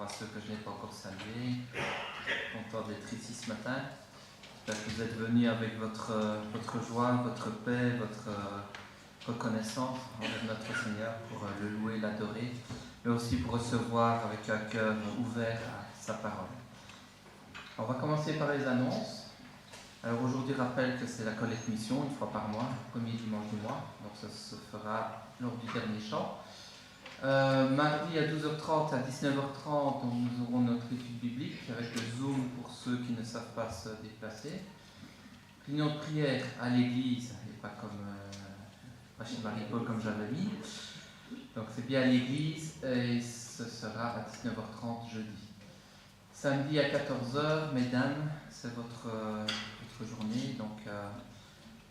voir ceux que je n'ai pas encore salués. Content d'être ici ce matin. J'espère que vous êtes venus avec votre joie, votre paix, votre reconnaissance envers notre Seigneur pour le louer, l'adorer, mais aussi pour recevoir avec un cœur ouvert à sa parole. On va commencer par les annonces. Alors aujourd'hui, je rappelle que c'est la collecte mission, une fois par mois, le premier dimanche du mois. Donc ça se fera lors du dernier chant. Mardi à 12h30 à 19h30, nous aurons notre étude biblique avec le Zoom pour ceux qui ne savent pas se déplacer. Réunion de prière à l'église, et pas comme pas chez Marie-Paul comme j'avais mis. Donc c'est bien à l'église et ce sera à 19h30 jeudi. Samedi à 14h, mesdames, c'est votre journée. Donc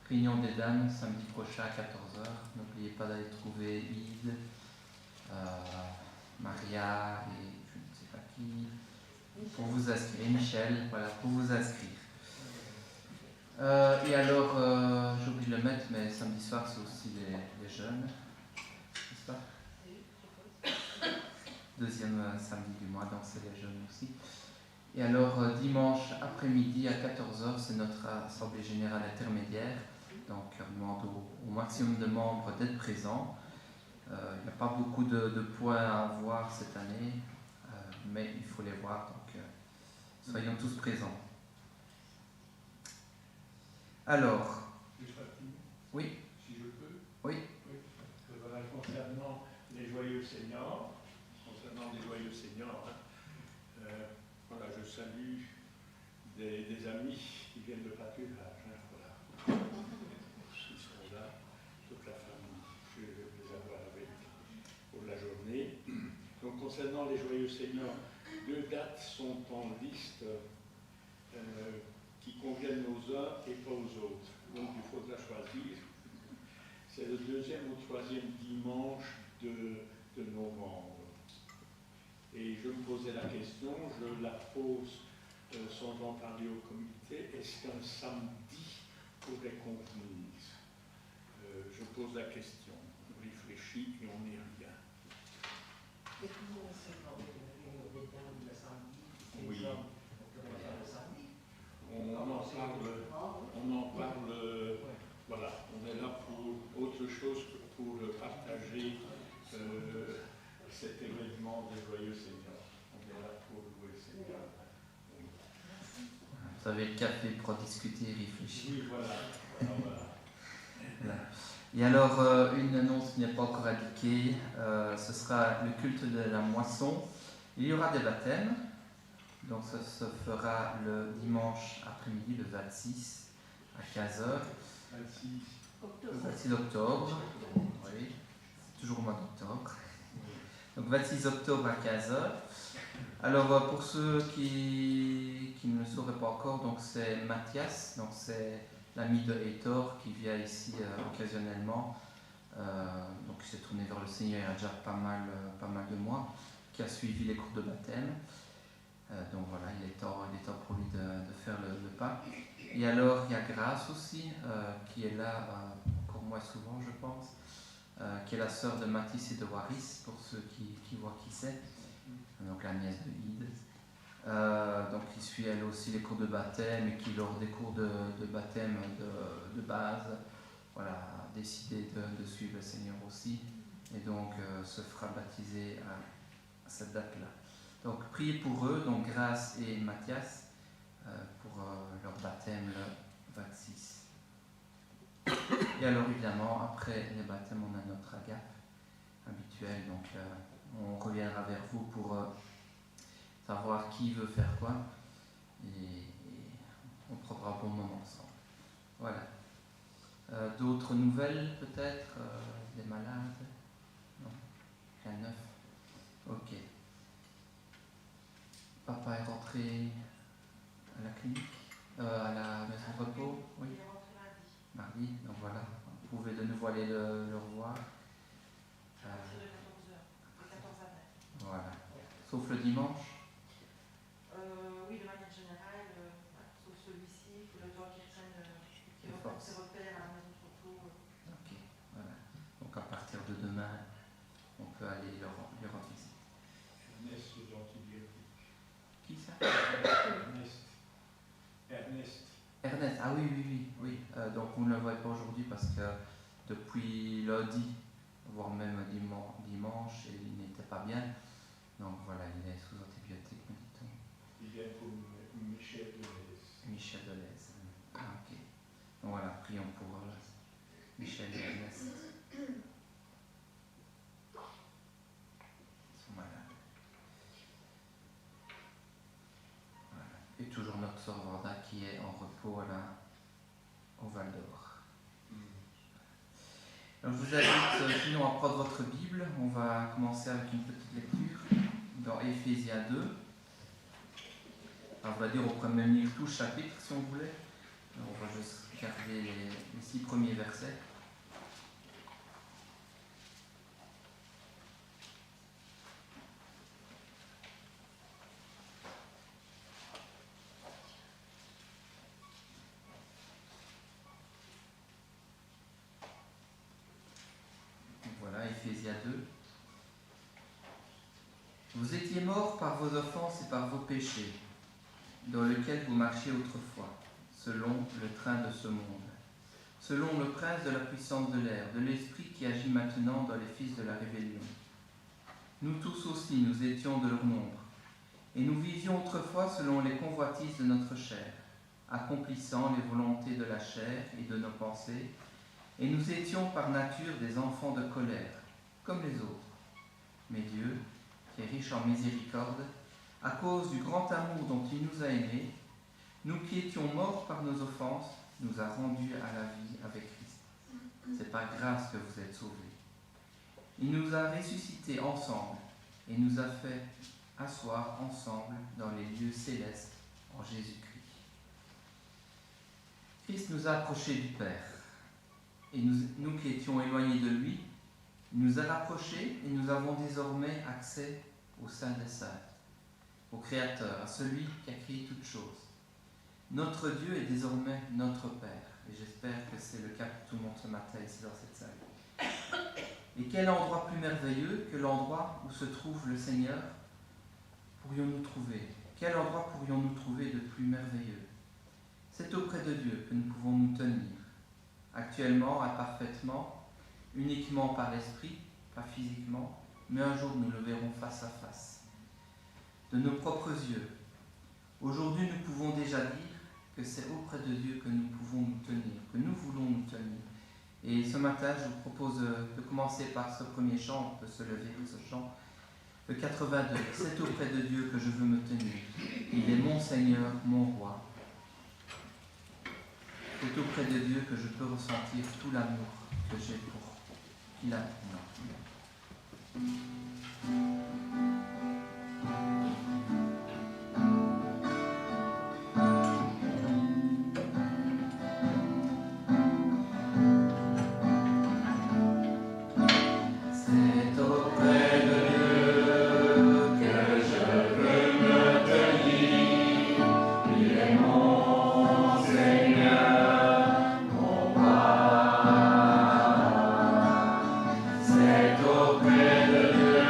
réunion des dames samedi prochain à 14h. N'oubliez pas d'aller trouver Yves, Maria et je ne sais pas qui pour vous inscrire. Et Michel, voilà, pour vous inscrire. Et alors, j'ai oublié de le mettre, mais samedi soir, c'est aussi les jeunes, n'est-ce pas? Deuxième samedi du mois, donc c'est les jeunes aussi. Et alors, dimanche après-midi à 14h, c'est notre assemblée générale intermédiaire. Donc, on demande au maximum de membres d'être présents. Il n'y a pas beaucoup de points à voir cette année, mais il faut les voir, donc soyons tous présents. Alors, oui. Si je peux. Oui. Voilà, concernant les joyeux seniors, voilà, je salue des amis qui viennent de pâturage, voilà. Ils sont là, toute la famille, je vais les avoir avec pour la journée. Donc concernant les joyeux seniors, 2 dates sont en liste qui conviennent aux uns et pas aux autres. Donc il faudra choisir. C'est le 2e ou 3e dimanche de novembre. Et je me posais la question, je la pose sans en parler au comité, est-ce qu'un samedi pourrait convenir? Je pose la question, on réfléchit et on n'y revient. Et puis on s'est demandé de la réunion des dames le samedi, Oui. On On en parle, voilà, on est là pour autre chose que pour partager cet événement des joyeux seigneurs. On est là pour louer le Seigneur. Vous avez le café pour discuter et réfléchir. Oui, voilà. Et alors, une annonce qui n'est pas encore indiquée, ce sera le culte de la moisson. Il y aura des baptêmes. Donc ça se fera le dimanche après-midi, le 26 à 15h. 26 octobre. Oui, c'est toujours au mois d'octobre. Donc 26 octobre à 15h. Alors pour ceux qui ne le sauraient pas encore, donc c'est Mathias, donc c'est l'ami de Heitor qui vient ici occasionnellement. Donc il s'est tourné vers le Seigneur il y a déjà pas mal de mois, qui a suivi les cours de baptême. Donc voilà, il est temps pour lui de faire le pas. Et alors il y a Grâce aussi, qui est là encore moins souvent je pense, qui est la sœur de Mathis et de Waris, pour ceux qui voient qui c'est, donc la nièce de Ide. Donc qui suit elle aussi les cours de baptême et qui lors des cours de baptême de base, voilà, a décidé de suivre le Seigneur aussi, et donc se fera baptiser à cette date-là. Donc priez pour eux, donc Grâce et Mathias, pour leur baptême le 26. Et alors évidemment, après les baptêmes, on a notre agape habituel, donc on reviendra vers vous pour savoir qui veut faire quoi, et on prendra un bon moment ensemble. Voilà. D'autres nouvelles peut-être, des malades? Non, rien de neuf. Ok. Papa est rentré à la clinique, à la maison de repos, oui. Il est rentré Mardi, donc voilà, vous pouvez de nouveau aller le revoir. à partir de 14h, de 14 à 20. Voilà, sauf le dimanche. Oui, de manière générale, sauf celui-ci, il faut le temps qu'il reprenne ses repères à la maison de repos. Ok, voilà. Donc à partir de demain, on peut aller leur rendre visite. Ernest, c'est gentil de dire Ernest, ah oui. Donc vous ne le voyez pas aujourd'hui parce que depuis lundi, voire même dimanche, il n'était pas bien. Donc voilà, il est sous antibiotiques, me dit-on. Il vient pour Michel Deleuze. Michel Deleuze. Ah ok. Donc voilà, prions pour Michel et Ernest. Ils sont malades. Voilà. Et toujours notre sœur Vanda qui est en repos là, au Val d'Or. Alors je vous invite sinon à prendre votre Bible. On va commencer avec une petite lecture dans Éphésiens 2. Alors on va dire on pourrait même lire tout le chapitre si on voulait. Alors on va juste regarder les 6 premiers versets. Éphésiens 2. Vous étiez morts par vos offenses et par vos péchés, dans lesquels vous marchiez autrefois, selon le train de ce monde, selon le prince de la puissance de l'air, de l'esprit qui agit maintenant dans les fils de la rébellion. Nous tous aussi, nous étions de leur nombre, et nous vivions autrefois selon les convoitises de notre chair, accomplissant les volontés de la chair et de nos pensées, et nous étions par nature des enfants de colère, comme les autres. Mais Dieu, qui est riche en miséricorde, à cause du grand amour dont il nous a aimés, nous qui étions morts par nos offenses, nous a rendus à la vie avec Christ. C'est par grâce que vous êtes sauvés. Il nous a ressuscités ensemble et nous a fait asseoir ensemble dans les lieux célestes en Jésus-Christ. Christ nous a approchés du Père. Et nous qui étions éloignés de lui, il nous a rapprochés et nous avons désormais accès au sein des saints, au Créateur, à celui qui a créé toutes choses. Notre Dieu est désormais notre Père, et j'espère que c'est le cas pour tout le monde ce matin ici dans cette salle. Et quel endroit plus merveilleux que l'endroit où se trouve le Seigneur pourrions-nous trouver? Quel endroit pourrions-nous trouver de plus merveilleux? C'est auprès de Dieu que nous pouvons nous tenir, actuellement, imparfaitement, uniquement par l'esprit, pas physiquement, mais un jour nous le verrons face à face, de nos propres yeux. Aujourd'hui, nous pouvons déjà dire que c'est auprès de Dieu que nous pouvons nous tenir, que nous voulons nous tenir. Et ce matin, je vous propose de commencer par ce premier chant, de se lever pour ce chant, le 82. C'est auprès de Dieu que je veux me tenir. Il est mon Seigneur, mon Roi. C'est auprès de Dieu que je peux ressentir tout l'amour que j'ai pour qu'il a pour moi. C'est auprès de Dieu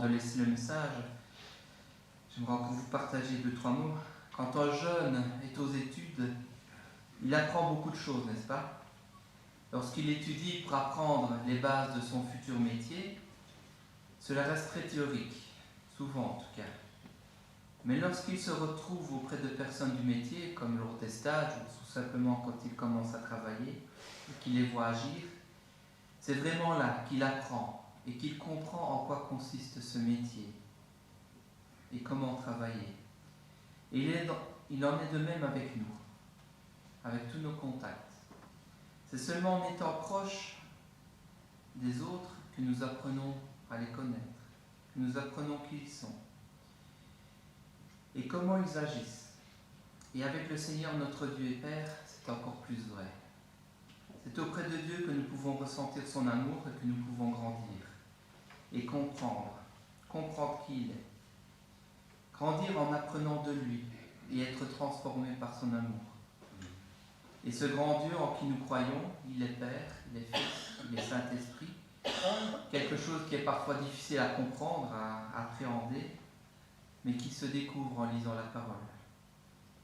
avant de laisser le message, j'aimerais encore vous partager 2-3 mots. Quand un jeune est aux études, il apprend beaucoup de choses, n'est-ce pas? Lorsqu'il étudie pour apprendre les bases de son futur métier, cela reste très théorique, souvent en tout cas. Mais lorsqu'il se retrouve auprès de personnes du métier, comme lors des stages, ou tout simplement quand il commence à travailler, et qu'il les voit agir, c'est vraiment là qu'il apprend et qu'il comprend en quoi consiste ce métier et comment travailler. Et il en est de même avec nous, avec tous nos contacts. C'est seulement en étant proche des autres que nous apprenons à les connaître, que nous apprenons qui ils sont et comment ils agissent. Et avec le Seigneur notre Dieu et Père, c'est encore plus vrai. C'est auprès de Dieu que nous pouvons ressentir son amour et que nous pouvons grandir et comprendre qui il est. Grandir en apprenant de lui et être transformé par son amour. Et ce grand Dieu en qui nous croyons, il est Père, il est Fils, il est Saint-Esprit, quelque chose qui est parfois difficile à comprendre, à appréhender, mais qui se découvre en lisant la parole.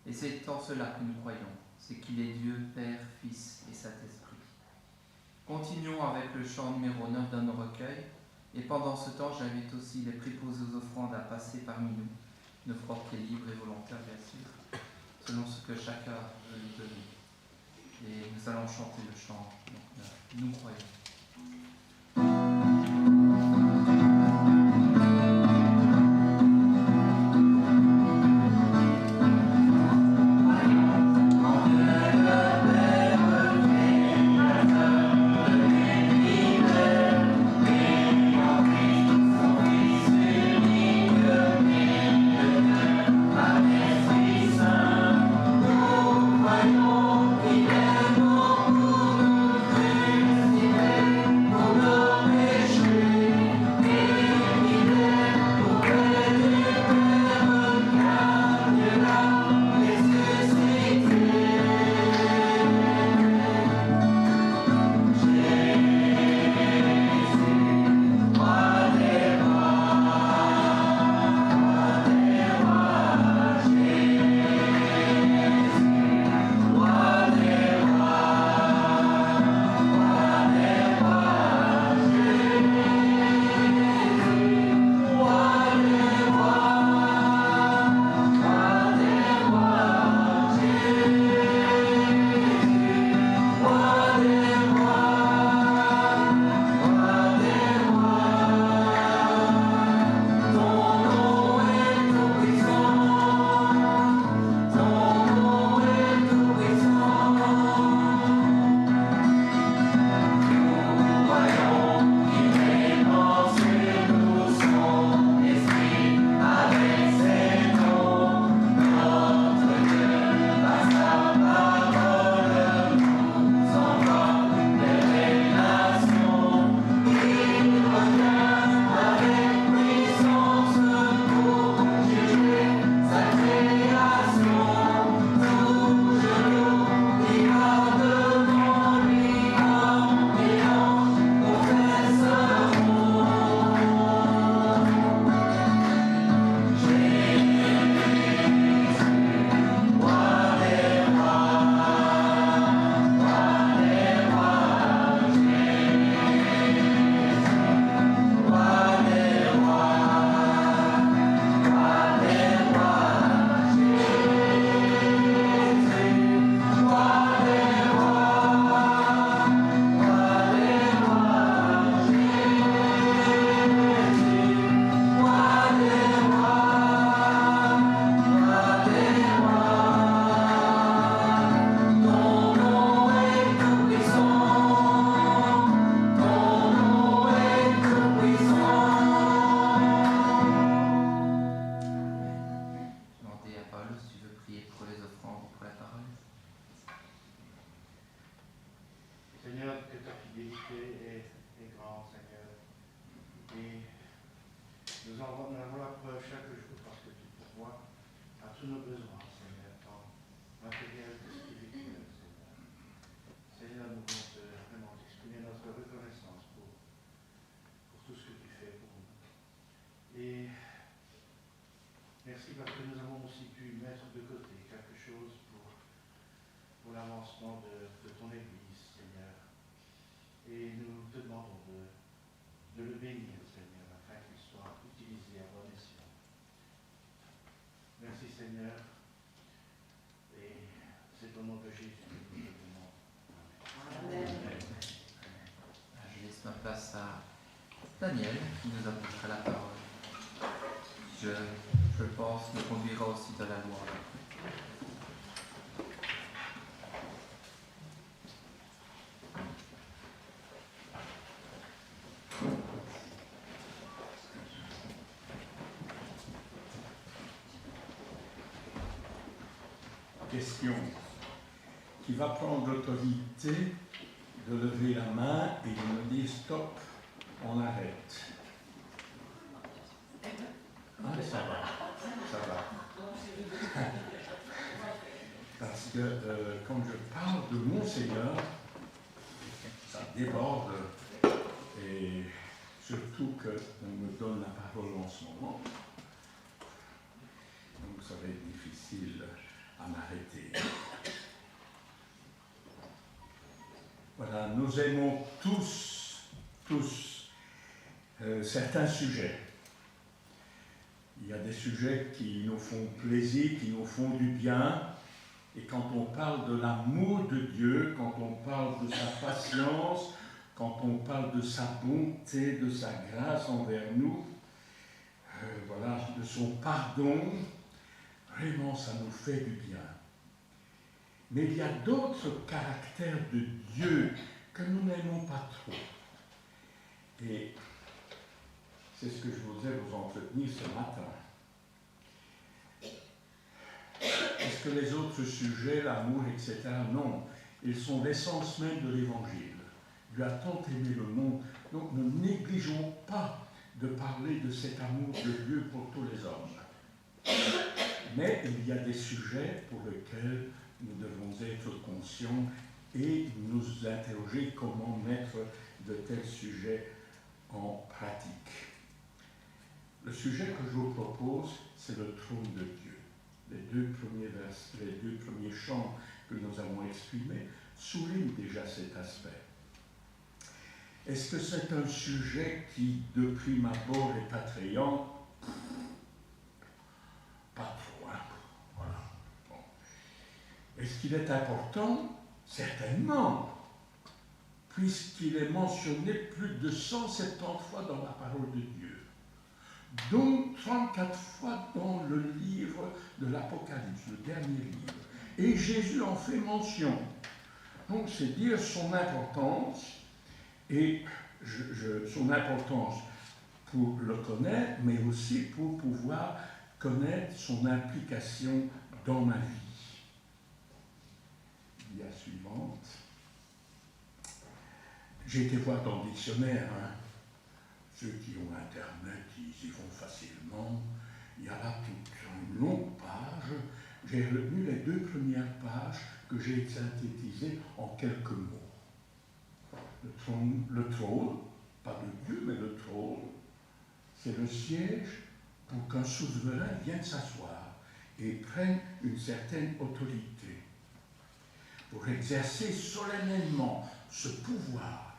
Et c'est en cela que nous croyons, c'est qu'il est Dieu, Père, Fils et Saint-Esprit. Continuons avec le chant numéro 9 dans nos recueils, et pendant ce temps, j'invite aussi les préposés aux offrandes à passer parmi nous, une offrande qui est libre et volontaire, bien sûr, selon ce que chacun veut nous donner. Et nous allons chanter le chant, donc, nous croyons. Daniel qui nous apportera la parole. Je pense, nous conduira aussi de la loi. Question. Qui va prendre l'autorité de lever la main et de me dire stop, on arrête. Ah, ça va. Parce que quand je parle de mon Seigneur, ça déborde et surtout qu'on me donne la parole en ce moment. Donc ça va être difficile à m'arrêter. Voilà, nous aimons tous certains sujets. Il y a des sujets qui nous font plaisir, qui nous font du bien. Et quand on parle de l'amour de Dieu, quand on parle de sa patience, quand on parle de sa bonté, de sa grâce envers nous, voilà, de son pardon, vraiment ça nous fait du bien. Mais il y a d'autres caractères de Dieu que nous n'aimons pas trop. Et c'est ce que je voudrais vous entretenir ce matin. Est-ce que les autres sujets, l'amour, etc., non, ils sont l'essence même de l'Évangile. Dieu a tant aimé le monde, donc ne négligeons pas de parler de cet amour de Dieu pour tous les hommes. Mais il y a des sujets pour lesquels nous devons être conscients et nous interroger comment mettre de tels sujets en pratique. Le sujet que je vous propose, c'est le trône de Dieu. Les deux premiers chants que nous avons exprimés soulignent déjà cet aspect. Est-ce que c'est un sujet qui, de prime abord, est attrayant? Pas trop, hein? Voilà. Bon. Est-ce qu'il est important? Certainement, puisqu'il est mentionné plus de 170 fois dans la parole de Dieu, dont 34 fois dans le livre de l'Apocalypse, le dernier livre. Et Jésus en fait mention. Donc c'est dire son importance, et son importance pour le connaître, mais aussi pour pouvoir connaître son implication dans ma vie. La suivante. J'ai été voir dans le dictionnaire, hein. Ceux qui ont Internet, ils y vont facilement. Il y a là toute une longue page. J'ai retenu les deux premières pages que j'ai synthétisées en quelques mots. Le trône, pas de Dieu, mais le trône, c'est le siège pour qu'un souverain vienne s'asseoir et prenne une certaine autorité. Pour exercer solennellement ce pouvoir,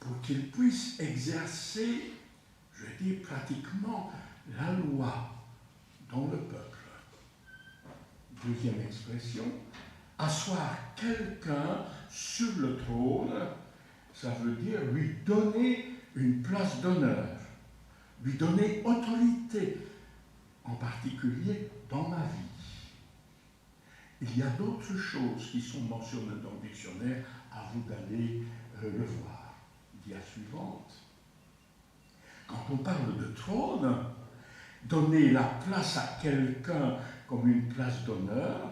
pour qu'il puisse exercer, je dis pratiquement, la loi dans le peuple. Deuxième expression, asseoir quelqu'un sur le trône, ça veut dire lui donner une place d'honneur, lui donner autorité, en particulier dans ma vie. Il y a d'autres choses qui sont mentionnées dans le dictionnaire, à vous d'aller le voir. Dia suivante. Quand on parle de trône, donner la place à quelqu'un comme une place d'honneur,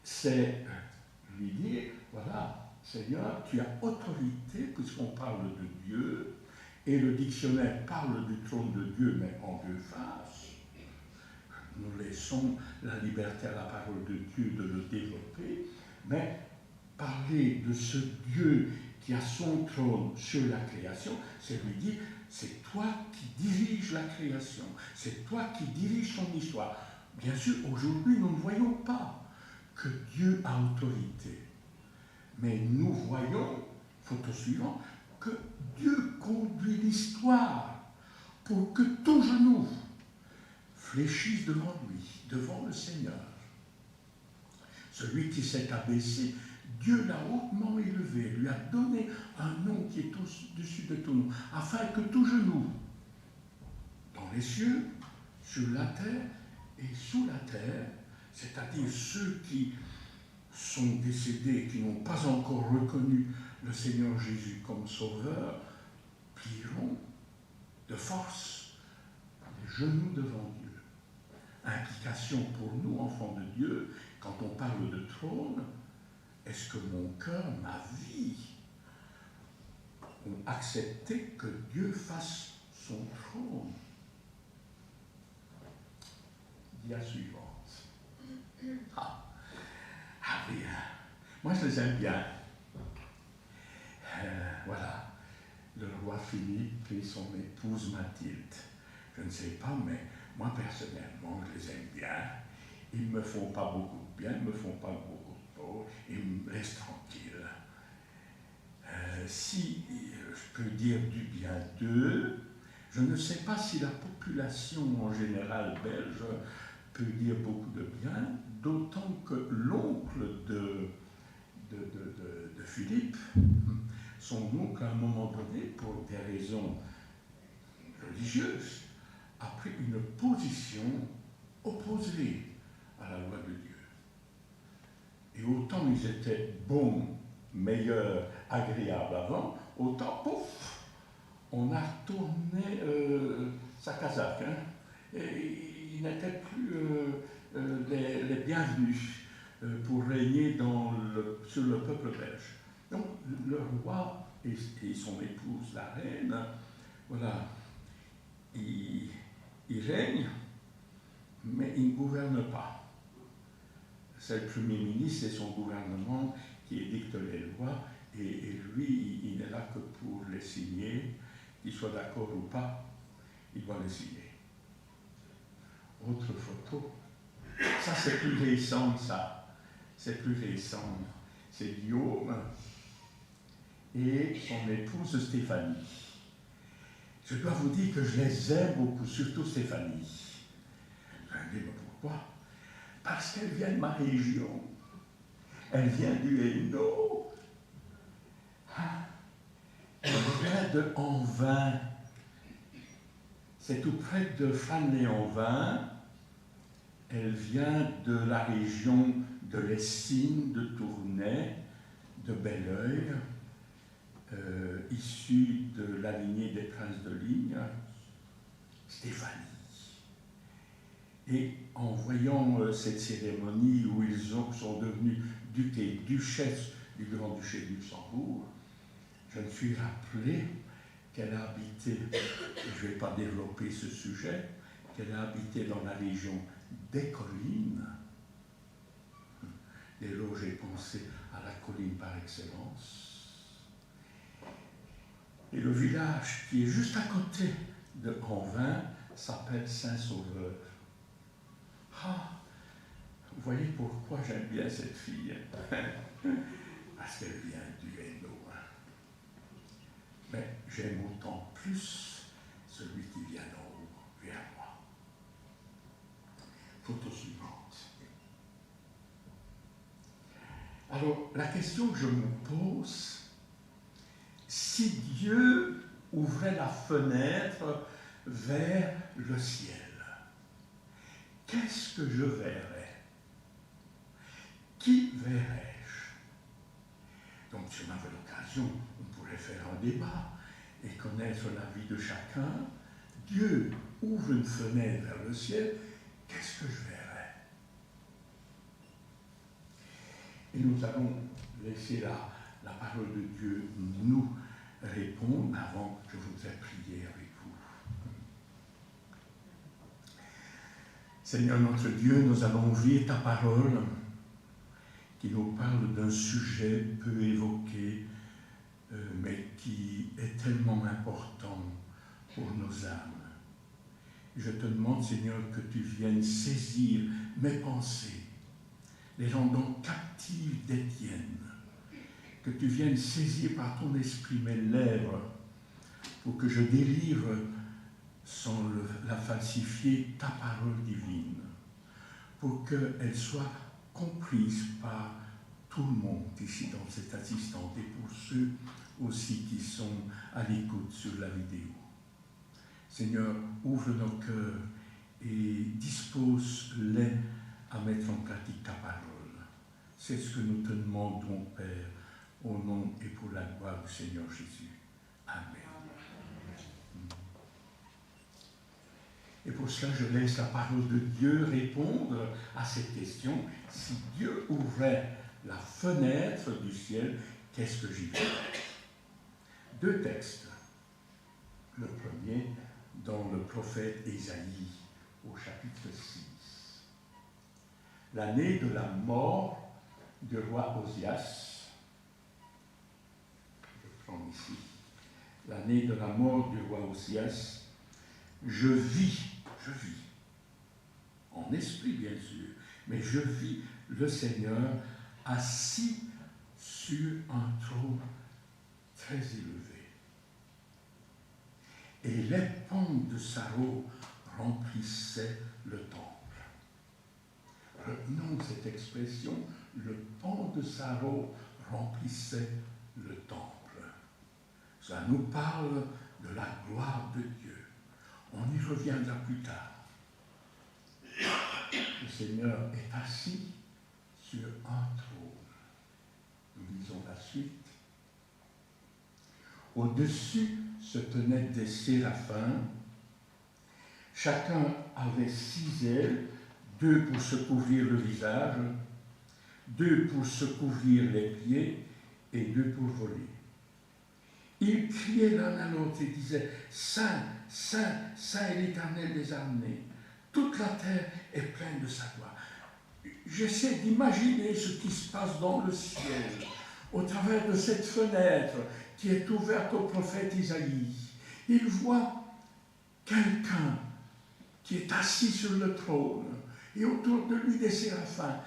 c'est lui dire, voilà, Seigneur, tu as autorité, puisqu'on parle de Dieu, et le dictionnaire parle du trône de Dieu, mais en deux faces. Nous laissons la liberté à la parole de Dieu de le développer, mais parler de ce Dieu qui a son trône sur la création, c'est lui dire, c'est toi qui diriges la création, c'est toi qui diriges son histoire. Bien sûr, aujourd'hui, nous ne voyons pas que Dieu a autorité, mais nous voyons, photo suivante, que Dieu conduit l'histoire pour que tout genou fléchisse devant lui, devant le Seigneur. Celui qui s'est abaissé Dieu l'a hautement élevé, lui a donné un nom qui est au-dessus de tout nom, afin que tout genou, dans les cieux, sur la terre et sous la terre, c'est-à-dire ceux qui sont décédés et qui n'ont pas encore reconnu le Seigneur Jésus comme sauveur, plieront de force les genoux devant Dieu. Implication pour nous, enfants de Dieu, quand on parle de trône, est-ce que mon cœur, ma vie, ont accepté que Dieu fasse son trône? Dia suivante. Ah oui, moi je les aime bien. Voilà, le roi Philippe et son épouse Mathilde. Je ne sais pas, mais moi personnellement, je les aime bien. Ils ne me font pas beaucoup de bien, ils ne me font pas beaucoup de tort, ils me laissent tranquille. Si je peux dire du bien d'eux, je ne sais pas si la population en général belge peut dire beaucoup de bien, d'autant que l'oncle de Philippe, son oncle à un moment donné, pour des raisons religieuses, a pris une position opposée à la loi de Dieu. Et autant ils étaient bons, meilleurs, agréables avant, autant, pouf, on a tourné sa casaque. Hein, et ils n'étaient plus les bienvenus pour régner sur le peuple belge. Donc le roi et son épouse, la reine, voilà, ils règnent, mais ils ne gouvernent pas. C'est le Premier ministre et son gouvernement qui édictent les lois, et lui, il n'est là que pour les signer, qu'il soit d'accord ou pas, il doit les signer. Autre photo. Ça, c'est plus récent, ça. C'est plus récent. C'est Guillaume et son épouse Stéphanie. Je dois vous dire que je les aime beaucoup, surtout Stéphanie. Je vais dire pourquoi? Parce qu'elle vient de ma région. Elle vient du Hainaut. Elle vient de Anvin. C'est tout près de Fresnay-en-Vin. Elle vient de la région de Lessines, de Tournai, de Belleuil, issue de la lignée des princes de Ligne, Stéphanie. Et en voyant cette cérémonie où ils sont devenus ducs et duchesses du Grand-Duché de Luxembourg, je me suis rappelé qu'elle a habité, je ne vais pas développer ce sujet, qu'elle a habité dans la région des collines. Dès lors, j'ai pensé à la colline par excellence. Et le village qui est juste à côté de Anvin s'appelle Saint-Sauveur. Ah, vous voyez pourquoi j'aime bien cette fille. Parce qu'elle vient du Hainaut. Mais j'aime autant plus celui qui vient d'en haut vers moi. Photo suivante. Alors, la question que je me pose, si Dieu ouvrait la fenêtre vers le ciel, qu'est-ce que je verrais? Qui verrais-je? Donc, si on avait l'occasion, on pourrait faire un débat et connaître la vie de chacun. Dieu ouvre une fenêtre vers le ciel, qu'est-ce que je verrais? Et nous allons laisser la parole de Dieu nous répondre avant que je voudrais prier avec vous. Seigneur notre Dieu, nous allons ouvrir ta parole qui nous parle d'un sujet peu évoqué, mais qui est tellement important pour nos âmes. Je te demande, Seigneur, que tu viennes saisir mes pensées, les rendant captives des tiennes, que tu viennes saisir par ton esprit mes lèvres pour que je délivre sans la falsifier ta parole divine, pour qu'elle soit comprise par tout le monde ici dans cette assistante et pour ceux aussi qui sont à l'écoute sur la vidéo. Seigneur, ouvre nos cœurs et dispose-les à mettre en pratique ta parole. C'est ce que nous te demandons, Père, au nom et pour la gloire du Seigneur Jésus. Amen. Et pour cela, je laisse la parole de Dieu répondre à cette question. Si Dieu ouvrait la fenêtre du ciel, qu'est-ce que j'y ferais? Deux textes. Le premier, dans le prophète Ésaïe, au chapitre 6. L'année de la mort du roi Osias, je prends ici, l'année de la mort du roi Osias, je vis, en esprit bien sûr, mais je vis le Seigneur assis sur un trône très élevé. Et les pentes de sa robe remplissaient le temple. Retenons cette expression, le pan de sa robe remplissait le temple. Ça nous parle de la gloire de Dieu. On y reviendra plus tard. Le Seigneur est assis sur un trône. Nous lisons la suite. Au-dessus se tenaient des séraphins. Chacun avait 6 ailes, 2 pour se couvrir le visage, 2 pour se couvrir les pieds et 2 pour voler. Ils criaient l'un à l'autre et disaient « Saint, Saint, Saint est l'Éternel des armées. Toute la terre est pleine de sa gloire. » J'essaie d'imaginer ce qui se passe dans le ciel, au travers de cette fenêtre qui est ouverte au prophète Isaïe. Il voit quelqu'un qui est assis sur le trône, et autour de lui des séraphins.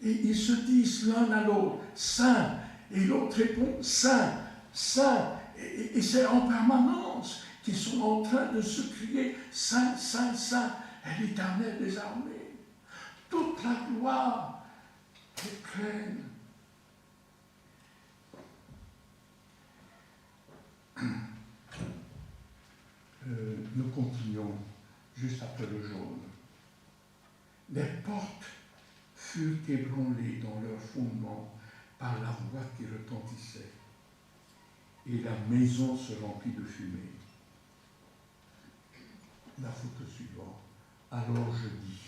Et ils se disent l'un à l'autre, Saint, et l'autre répond, Saint, Saint. Et c'est en permanence qu'ils sont en train de se crier, Saint, Saint, Saint, est l'Éternel des armées. Toute la gloire est pleine. Nous continuons juste après le jaune. Les portes furent ébranlées dans leur fondement par la voix qui retentissait, et la maison se remplit de fumée. La photo suivante. Alors je dis,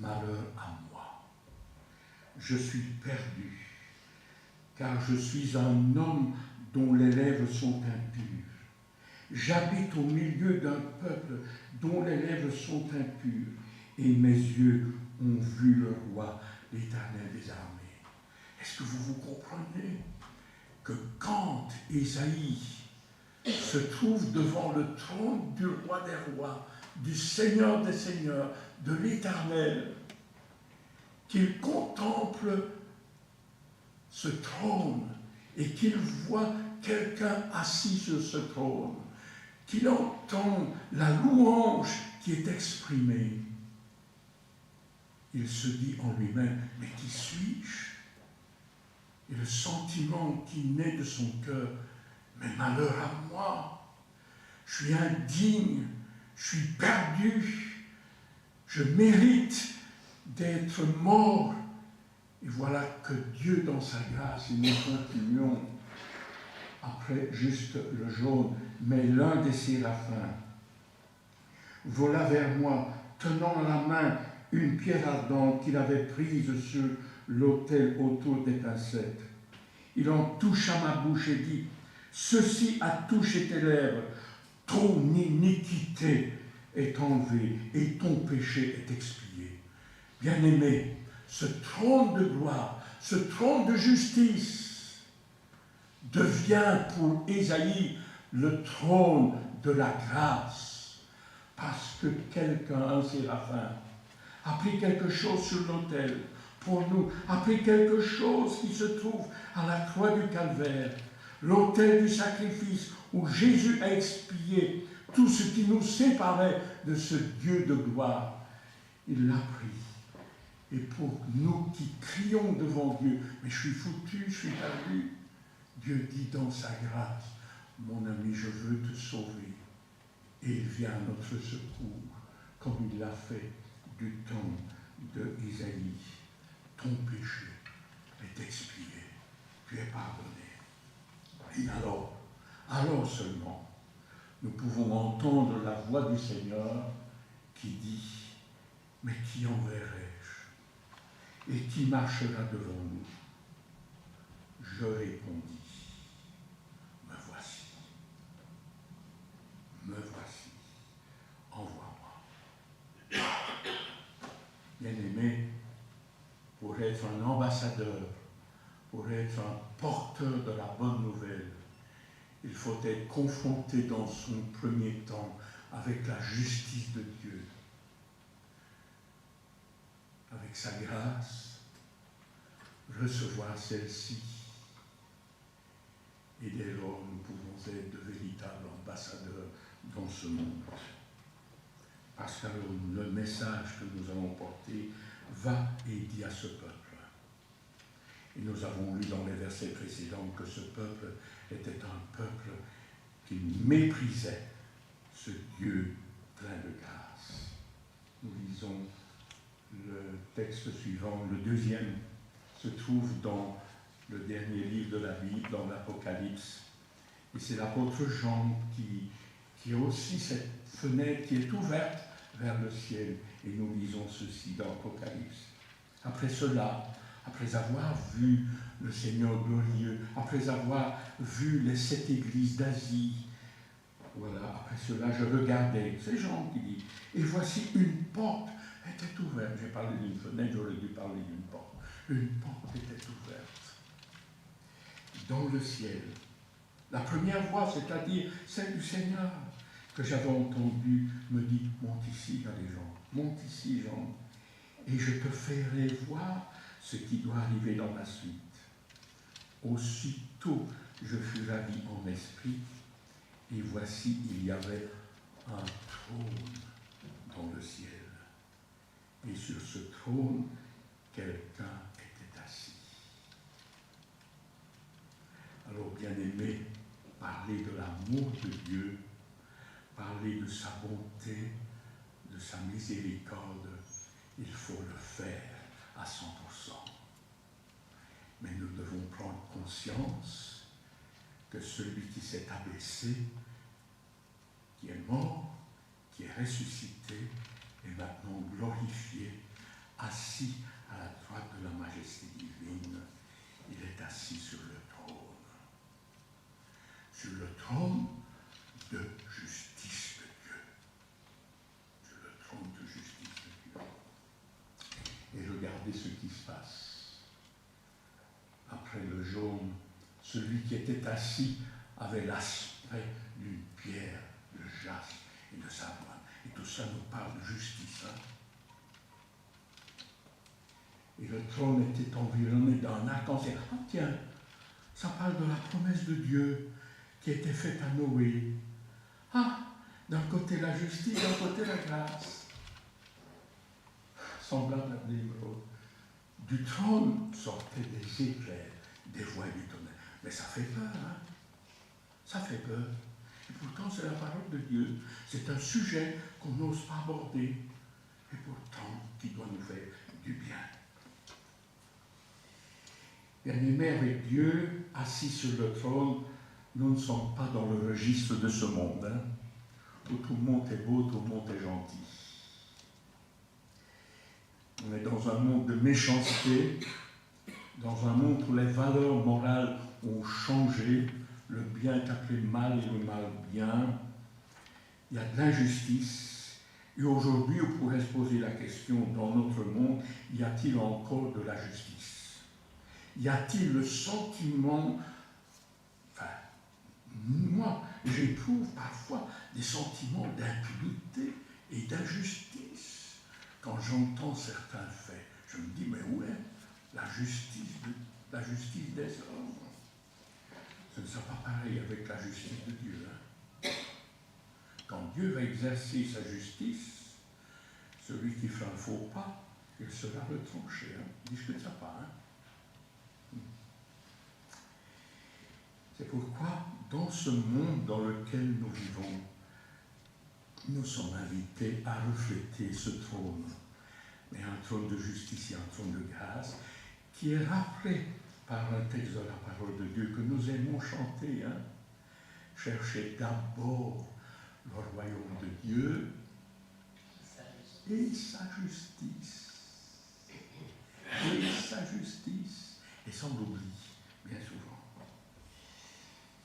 malheur à moi, je suis perdu, car je suis un homme dont les lèvres sont impures. J'habite au milieu d'un peuple dont les lèvres sont impures, et mes yeux ont vu le roi, l'Éternel des armées. Est-ce que vous comprenez que quand Ésaïe se trouve devant le trône du roi des rois, du Seigneur des seigneurs, de l'Éternel, qu'il contemple ce trône et qu'il voit quelqu'un assis sur ce trône, qu'il entend la louange qui est exprimée, il se dit en lui-même, mais qui suis-je? Et le sentiment qui naît de son cœur, mais malheur à moi, je suis indigne, je suis perdu, je mérite d'être mort. Et voilà que Dieu, dans sa grâce, et nous continuons, après juste le jaune, mais l'un des séraphins vola vers moi, tenant à la main une pierre ardente qu'il avait prise sur l'autel autour des pincettes. Il en toucha ma bouche et dit, « Ceci a touché tes lèvres, ton iniquité est enlevée et ton péché est expié. » Bien-aimé, ce trône de gloire, ce trône de justice devient pour Ésaïe le trône de la grâce, parce que quelqu'un, un séraphin, a pris quelque chose sur l'autel pour nous, a pris quelque chose qui se trouve à la croix du Calvaire, l'autel du sacrifice où Jésus a expié tout ce qui nous séparait de ce Dieu de gloire. Il l'a pris Et pour nous qui crions devant Dieu, mais je suis foutu, je suis perdu, Dieu dit dans sa grâce, mon ami, je veux te sauver. Et il vient à notre secours, comme il l'a fait du temps de Isaïe. Ton péché est expié, tu es pardonné. Et alors seulement, nous pouvons entendre la voix du Seigneur qui dit, mais qui enverrai-je? Et qui marchera devant nous? Je répondis, me voici, envoie-moi. Bien-aimé, pour être un ambassadeur, pour être un porteur de la bonne nouvelle, il faut être confronté dans son premier temps avec la justice de Dieu, avec sa grâce, recevoir celle-ci. Et dès lors, nous pouvons être de véritables ambassadeurs dans ce monde. Parce que le message que nous allons porter va et dit à ce peuple. Et nous avons lu dans les versets précédents que ce peuple était un peuple qui méprisait ce Dieu plein de grâce. Nous lisons le texte suivant, le deuxième se trouve dans le dernier livre de la Bible, dans l'Apocalypse. Et c'est l'apôtre Jean qui a aussi cette fenêtre qui est ouverte vers le ciel. Et nous lisons ceci dans l'Apocalypse. Après cela, après avoir vu le Seigneur glorieux, après avoir vu les 7 églises d'Asie, voilà, après cela, je regardais, c'est Jean qui dit, et voici une porte était ouverte. J'ai parlé d'une fenêtre, j'aurais dû parler d'une porte. Une porte était ouverte dans le ciel. La première voix, c'est-à-dire celle du Seigneur, que j'avais entendue, me dit, monte ici, les gens, monte ici, Jean, et je te ferai voir ce qui doit arriver dans la suite. Aussitôt, je fus ravi en esprit, et voici, il y avait un trône dans le ciel. Et sur ce trône, quelqu'un était assis. Alors, bien-aimé, parler de l'amour de Dieu, parler de sa bonté, de sa miséricorde, il faut le faire à 100%. Mais nous devons prendre conscience que celui qui s'est abaissé, qui est mort, qui est ressuscité, est maintenant glorifié, assis à la droite de la majesté divine. Il est assis sur le trône de justice de Dieu. Sur le trône de justice de Dieu. Et regardez ce qui se passe. Après le jaune, celui qui était assis avait l'aspect d'une pierre de jaspe et de savoine. Et tout ça nous parle de justice. Et le trône était environné d'un arc-en-ciel. Ah tiens, ça parle de la promesse de Dieu qui était faite à Noé. Ah, d'un côté la justice, d'un côté la grâce. Semblable à l'émeraude. Du trône sortaient des éclairs, des voix du tonnerre. Mais ça fait peur, hein? Ça fait peur. Et pourtant, c'est la parole de Dieu. C'est un sujet qu'on n'ose pas aborder. Et pourtant, qui doit nous faire du bien. Bien-aimés, avec Dieu, assis sur le trône, nous ne sommes pas dans le registre de ce monde, hein, où tout le monde est beau, tout le monde est gentil. On est dans un monde de méchanceté, dans un monde où les valeurs morales ont changé, le bien est appelé mal et le mal bien. Il y a de l'injustice. Et aujourd'hui, on pourrait se poser la question, dans notre monde, y a-t-il encore de la justice? Y a-t-il le sentiment, moi, j'éprouve parfois des sentiments d'impunité et d'injustice quand j'entends certains faits. Je me dis, mais où est la justice des hommes? Ce ne sera pas pareil avec la justice de Dieu. Hein. Quand Dieu va exercer sa justice, celui qui fait un faux pas, il sera retranché. Hein. Discute ça pas. Hein. C'est pourquoi, dans ce monde dans lequel nous vivons, nous sommes invités à refléter ce trône, mais un trône de justice et un trône de grâce, qui est rappelé par un texte de la parole de Dieu que nous aimons chanter. Hein. Cherchez d'abord le royaume de Dieu et sa justice. Et sa justice. Et sans l'oubli, bien souvent.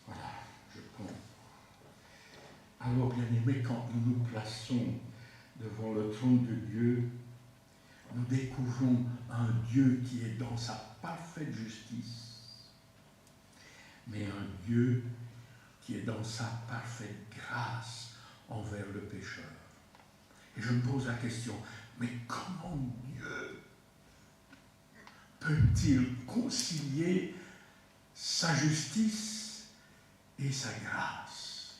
Voilà, je prends. Alors, bien aimés, quand nous nous plaçons devant le trône de Dieu, nous découvrons un Dieu qui est dans sa parfaite justice, mais un Dieu qui est dans sa parfaite grâce envers le pécheur. Et je me pose la question, mais comment Dieu peut-il concilier sa justice et sa grâce?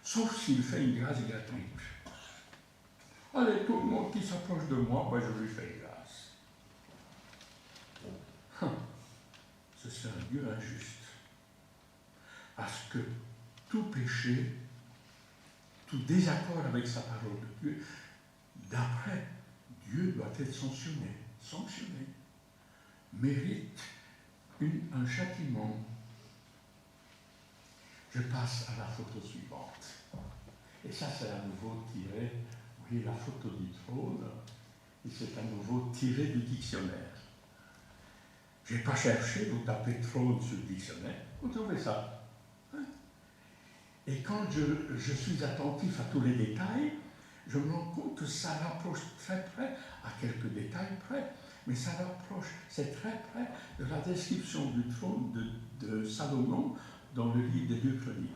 Sauf s'il fait une grâce gratuite. Allez, tout le monde qui s'approche de moi, ben, je lui fais grâce. Ce serait un Dieu injuste. Parce que tout péché, tout désaccord avec sa parole de Dieu, d'après Dieu doit être sanctionné, mérite un châtiment. Je passe à la photo suivante. Et ça, c'est à nouveau tiré, vous voyez la photo du trône, et c'est à nouveau tiré du dictionnaire. Je n'ai pas cherché, vous tapez trône sur le dictionnaire, vous trouvez ça. Et quand je suis attentif à tous les détails, je me rends compte que ça rapproche très près, à quelques détails près, mais ça rapproche, c'est très près de la description du trône de Salomon dans le livre des 2 Chroniques.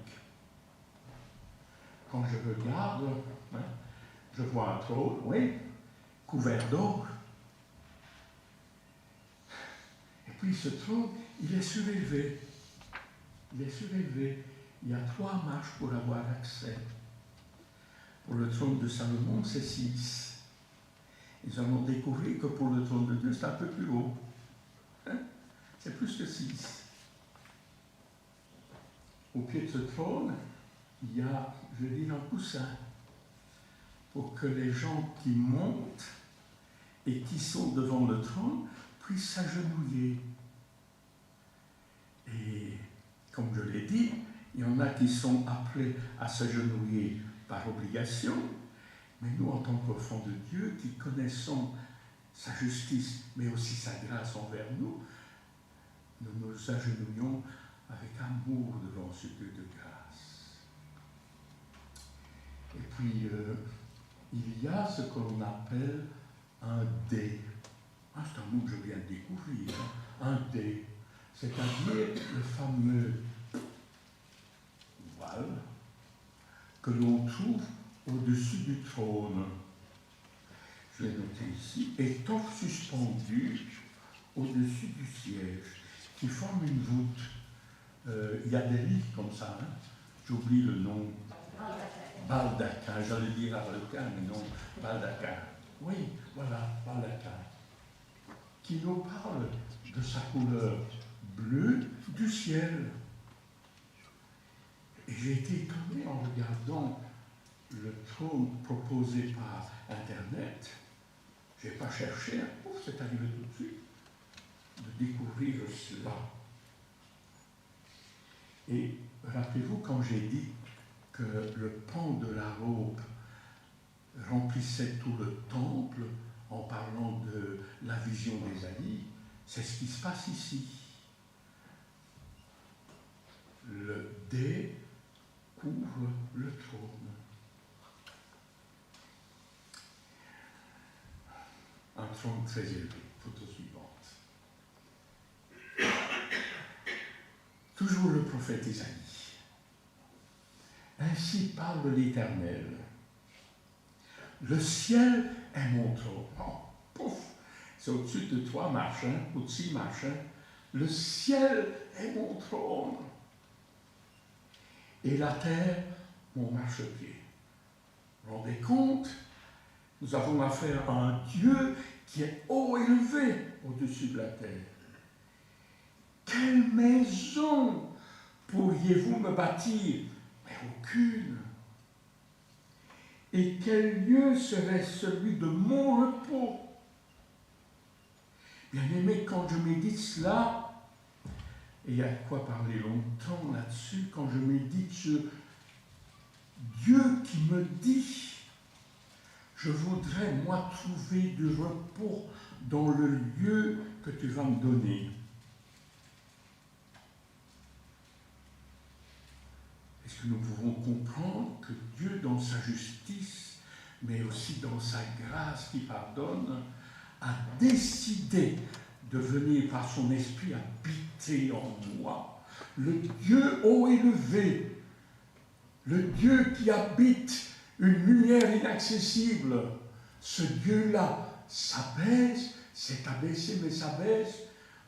Quand je regarde, hein, je vois un trône, oui, couvert d'or. Et puis ce trône, il est surélevé. Il est surélevé. Il y a 3 marches pour avoir accès. Pour le trône de Salomon, c'est 6. Nous allons découvrir que pour le trône de Dieu, c'est un peu plus haut. Hein? C'est plus que 6. Au pied de ce trône, il y a, je vais dire, un coussin pour que les gens qui montent et qui sont devant le trône puissent s'agenouiller. Et comme je l'ai dit, il y en a qui sont appelés à s'agenouiller par obligation, mais nous, en tant qu'enfants de Dieu, qui connaissons sa justice, mais aussi sa grâce envers nous, nous nous agenouillons avec amour devant ce Dieu de grâce. Et puis, il y a ce que l'on appelle un dé. Ah, c'est un mot que je viens de découvrir. Hein? Un dé. C'est-à-dire le fameux voile que l'on trouve au-dessus du trône. Je l'ai noté ici. Étoffe suspendue au-dessus du siège, qui forme une voûte. Il y a des lits comme ça. Hein? J'oublie le nom. Baldaquin. J'allais dire harlequin, mais non, baldaquin. Oui, voilà, baldaquin. Qui nous parle de sa couleur bleue du ciel. Et j'ai été étonné en regardant le trône proposé par Internet. Je n'ai pas cherché, c'est arrivé tout de suite, de découvrir cela. Et rappelez-vous, quand j'ai dit que le pan de la robe remplissait tout le temple en parlant de la vision d'Ésaïe, c'est ce qui se passe ici. Le dé couvre le trône. Un trône très élevé. Photo suivante. Toujours le prophète Ésaïe. Ainsi parle l'Éternel. Le ciel est mon trône. Oh, pouf! C'est au-dessus de 3 marches, ou de 6 marches. Le ciel est mon trône. Et la terre, mon marchepied. Vous vous rendez compte? Nous avons affaire à un Dieu qui est haut élevé au-dessus de la terre. Quelle maison pourriez-vous me bâtir? Mais aucune. Et quel lieu serait celui de mon repos? Bien-aimé, quand je médite cela, et il y a de quoi parler longtemps là-dessus, quand je médite sur Dieu qui me dit, je voudrais, moi, trouver du repos dans le lieu que tu vas me donner. Est-ce que nous pouvons comprendre que Dieu, dans sa justice, mais aussi dans sa grâce qui pardonne, a décidé de venir par son esprit habiter en moi. Le Dieu haut élevé, le Dieu qui habite une lumière inaccessible, ce Dieu-là s'abaisse, s'est abaissé mais s'abaisse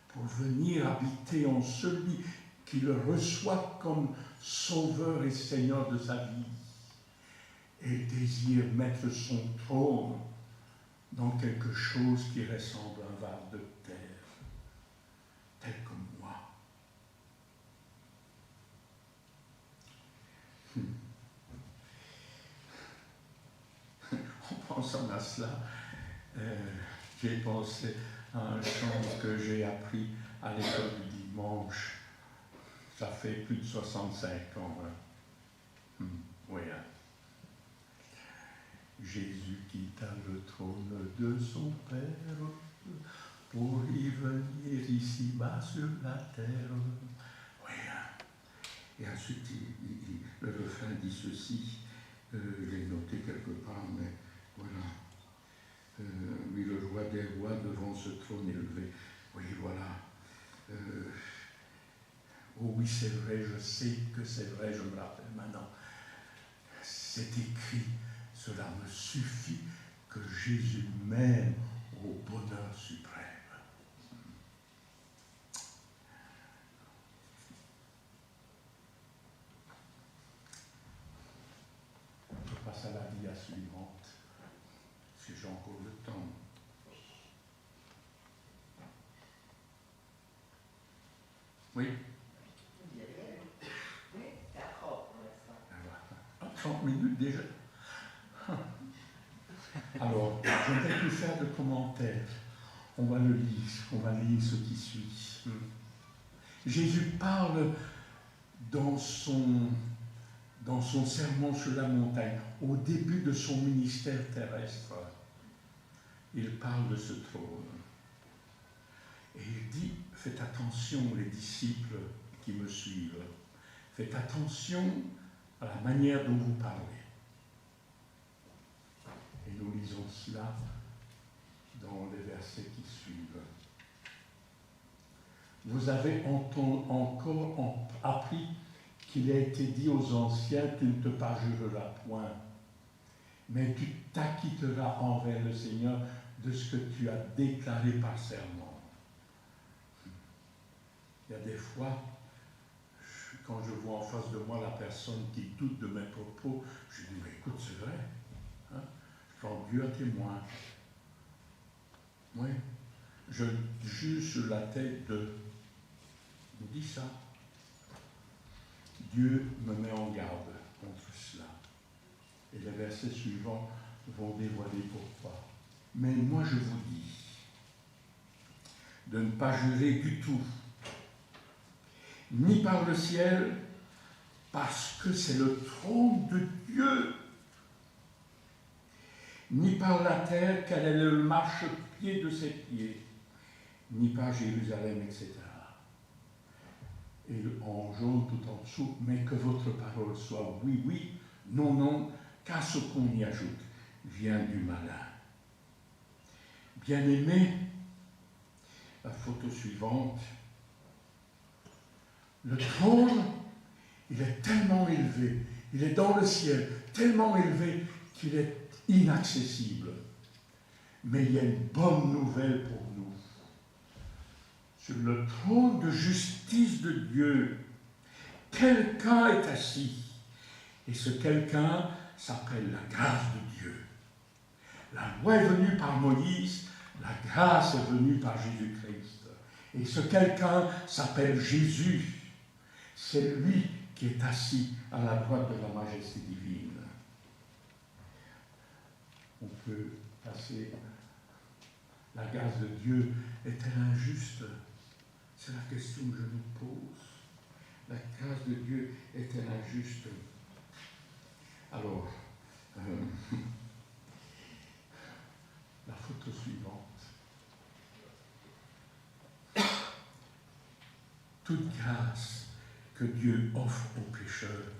pour venir habiter en celui qui le reçoit comme sauveur et seigneur de sa vie et désire mettre son trône dans quelque chose qui ressemble à un vase de terre, tel comme moi. En pensant à cela, j'ai pensé à un chant que j'ai appris à l'école du dimanche. Ça fait plus de 65 ans. Hein. Oui, hein. Jésus quitta le trône de son Père pour y venir ici-bas sur la terre. Oui, hein. Et ensuite, le refrain dit ceci, je l'ai noté quelque part, mais voilà. Oui, le roi des rois devant ce trône élevé. Oui, voilà. Oh oui, c'est vrai, je sais que c'est vrai, je me rappelle maintenant. C'est écrit, cela me suffit que Jésus m'aime au bonheur suprême. Je passe à la dia suivante, parce que j'ai encore le temps. Oui? 30 minutes déjà. Alors, je ne vais plus faire de commentaires. On va le lire, on va lire ce qui suit. Jésus parle dans son sermon sur la montagne, au début de son ministère terrestre. Il parle de ce trône. Et il dit, faites attention les disciples qui me suivent. Faites attention à la manière dont vous parlez. Et nous lisons cela dans les versets qui suivent. Vous avez encore appris qu'il a été dit aux anciens, tu ne te parjureras point, mais tu t'acquitteras envers le Seigneur de ce que tu as déclaré par serment. Il y a des fois, quand je vois en face de moi la personne qui doute de mes propos, je dis, mais écoute, c'est vrai. Hein? Je prends Dieu à témoin. Oui. Je juge sur la tête de... Il me dit ça. Dieu me met en garde contre cela. Et les versets suivants vont dévoiler pourquoi. Mais moi, je vous dis de ne pas jurer du tout, ni par le ciel, parce que c'est le trône de Dieu, ni par la terre, quel est le marchepied de ses pieds, ni par Jérusalem, etc. Et en jaune tout en dessous, mais que votre parole soit oui, oui, non, non, car ce qu'on y ajoute vient du malin. Bien-aimé, la photo suivante, le trône, il est tellement élevé, il est dans le ciel, tellement élevé qu'il est inaccessible. Mais il y a une bonne nouvelle pour nous. Sur le trône de justice de Dieu, quelqu'un est assis. Et ce quelqu'un s'appelle la grâce de Dieu. La loi est venue par Moïse, la grâce est venue par Jésus-Christ. Et ce quelqu'un s'appelle Jésus. C'est lui qui est assis à la droite de la majesté divine. On peut passer. La grâce de Dieu est-elle injuste? C'est la question que je nous pose. La grâce de Dieu est-elle injuste? Alors, la photo suivante. Toute grâce que Dieu offre aux pécheurs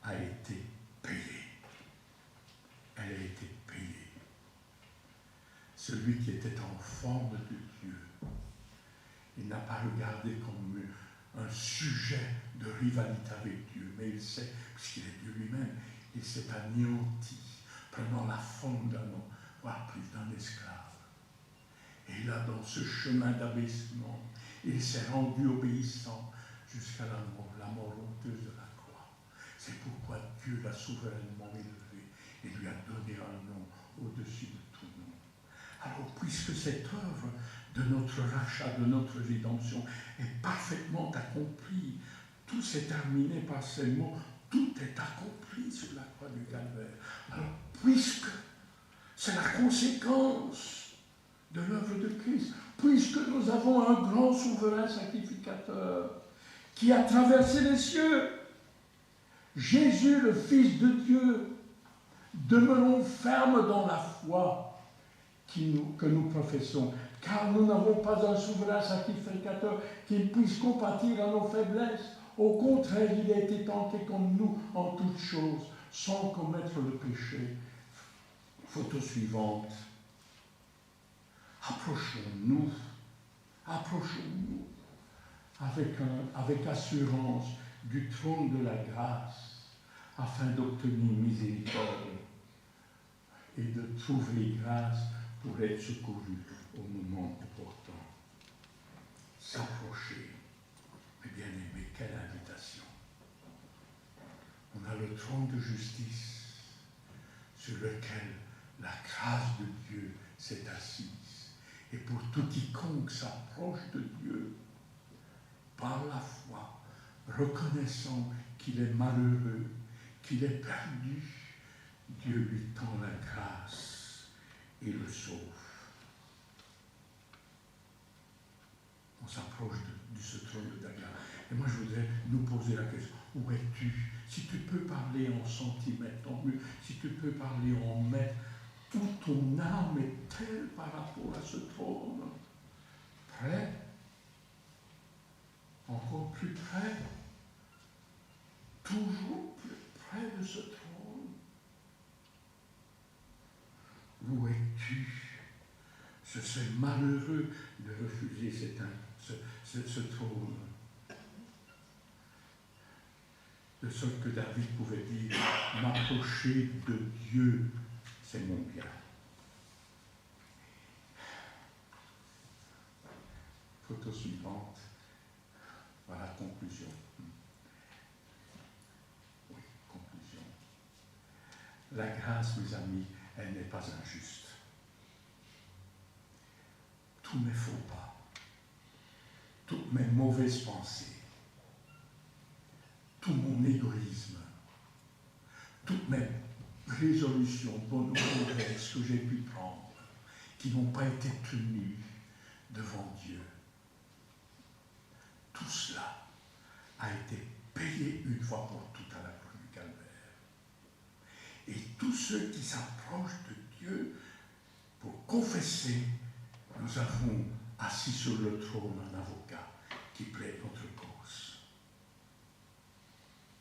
a été payée. Elle a été payée. Celui qui était en forme de Dieu, il n'a pas regardé comme un sujet de rivalité avec Dieu, mais il sait, puisqu'il est Dieu lui-même, il s'est anéanti, prenant la forme d'un homme, voire plus d'un esclave. Et là, dans ce chemin d'abaissement, il s'est rendu obéissant jusqu'à la mort honteuse de la croix. C'est pourquoi Dieu l'a souverainement élevé et lui a donné un nom au-dessus de tout nom. Alors, puisque cette œuvre de notre rachat, de notre rédemption est parfaitement accomplie, tout s'est terminé par ces mots, tout est accompli sur la croix du Calvaire. Alors, puisque c'est la conséquence de l'œuvre de Christ, puisque nous avons un grand souverain sacrificateur qui a traversé les cieux, Jésus, le Fils de Dieu, demeurons fermes dans la foi que nous professons, car nous n'avons pas un souverain sacrificateur qui puisse compatir à nos faiblesses. Au contraire, il a été tenté comme nous en toutes choses, sans commettre le péché. Photo suivante. Approchons-nous avec assurance du trône de la grâce, afin d'obtenir miséricorde et de trouver grâce pour être secouru au moment opportun. S'approcher. Mais bien aimé, quelle invitation! On a le trône de justice sur lequel la grâce de Dieu s'est assise. Et pour tout quiconque s'approche de Dieu, par la foi, reconnaissant qu'il est malheureux, qu'il est perdu, Dieu lui tend la grâce et le sauve. On s'approche de ce trône de grâce. Et moi, je voudrais nous poser la question, où es-tu? Si tu peux parler en centimètres, tant mieux. Si tu peux parler en mètres, où ton âme est-elle par rapport à ce trône? Près? Encore plus près? Toujours plus près de ce trône? Où es-tu? Je suis malheureux de refuser ce trône. De sorte que David pouvait dire, m'approcher de Dieu, c'est mon bien. Photo suivante. Voilà, conclusion. Oui, conclusion. La grâce, mes amis, elle n'est pas injuste. Tous mes faux pas, toutes mes mauvaises pensées, tout mon égoïsme, toutes mes résolutions, bonnes ou mauvaises que j'ai pu prendre, qui n'ont pas été tenues devant Dieu. Tout cela a été payé une fois pour toutes à la croix du Calvaire. Et tous ceux qui s'approchent de Dieu pour confesser, nous avons assis sur le trône un avocat qui plaide notre cause.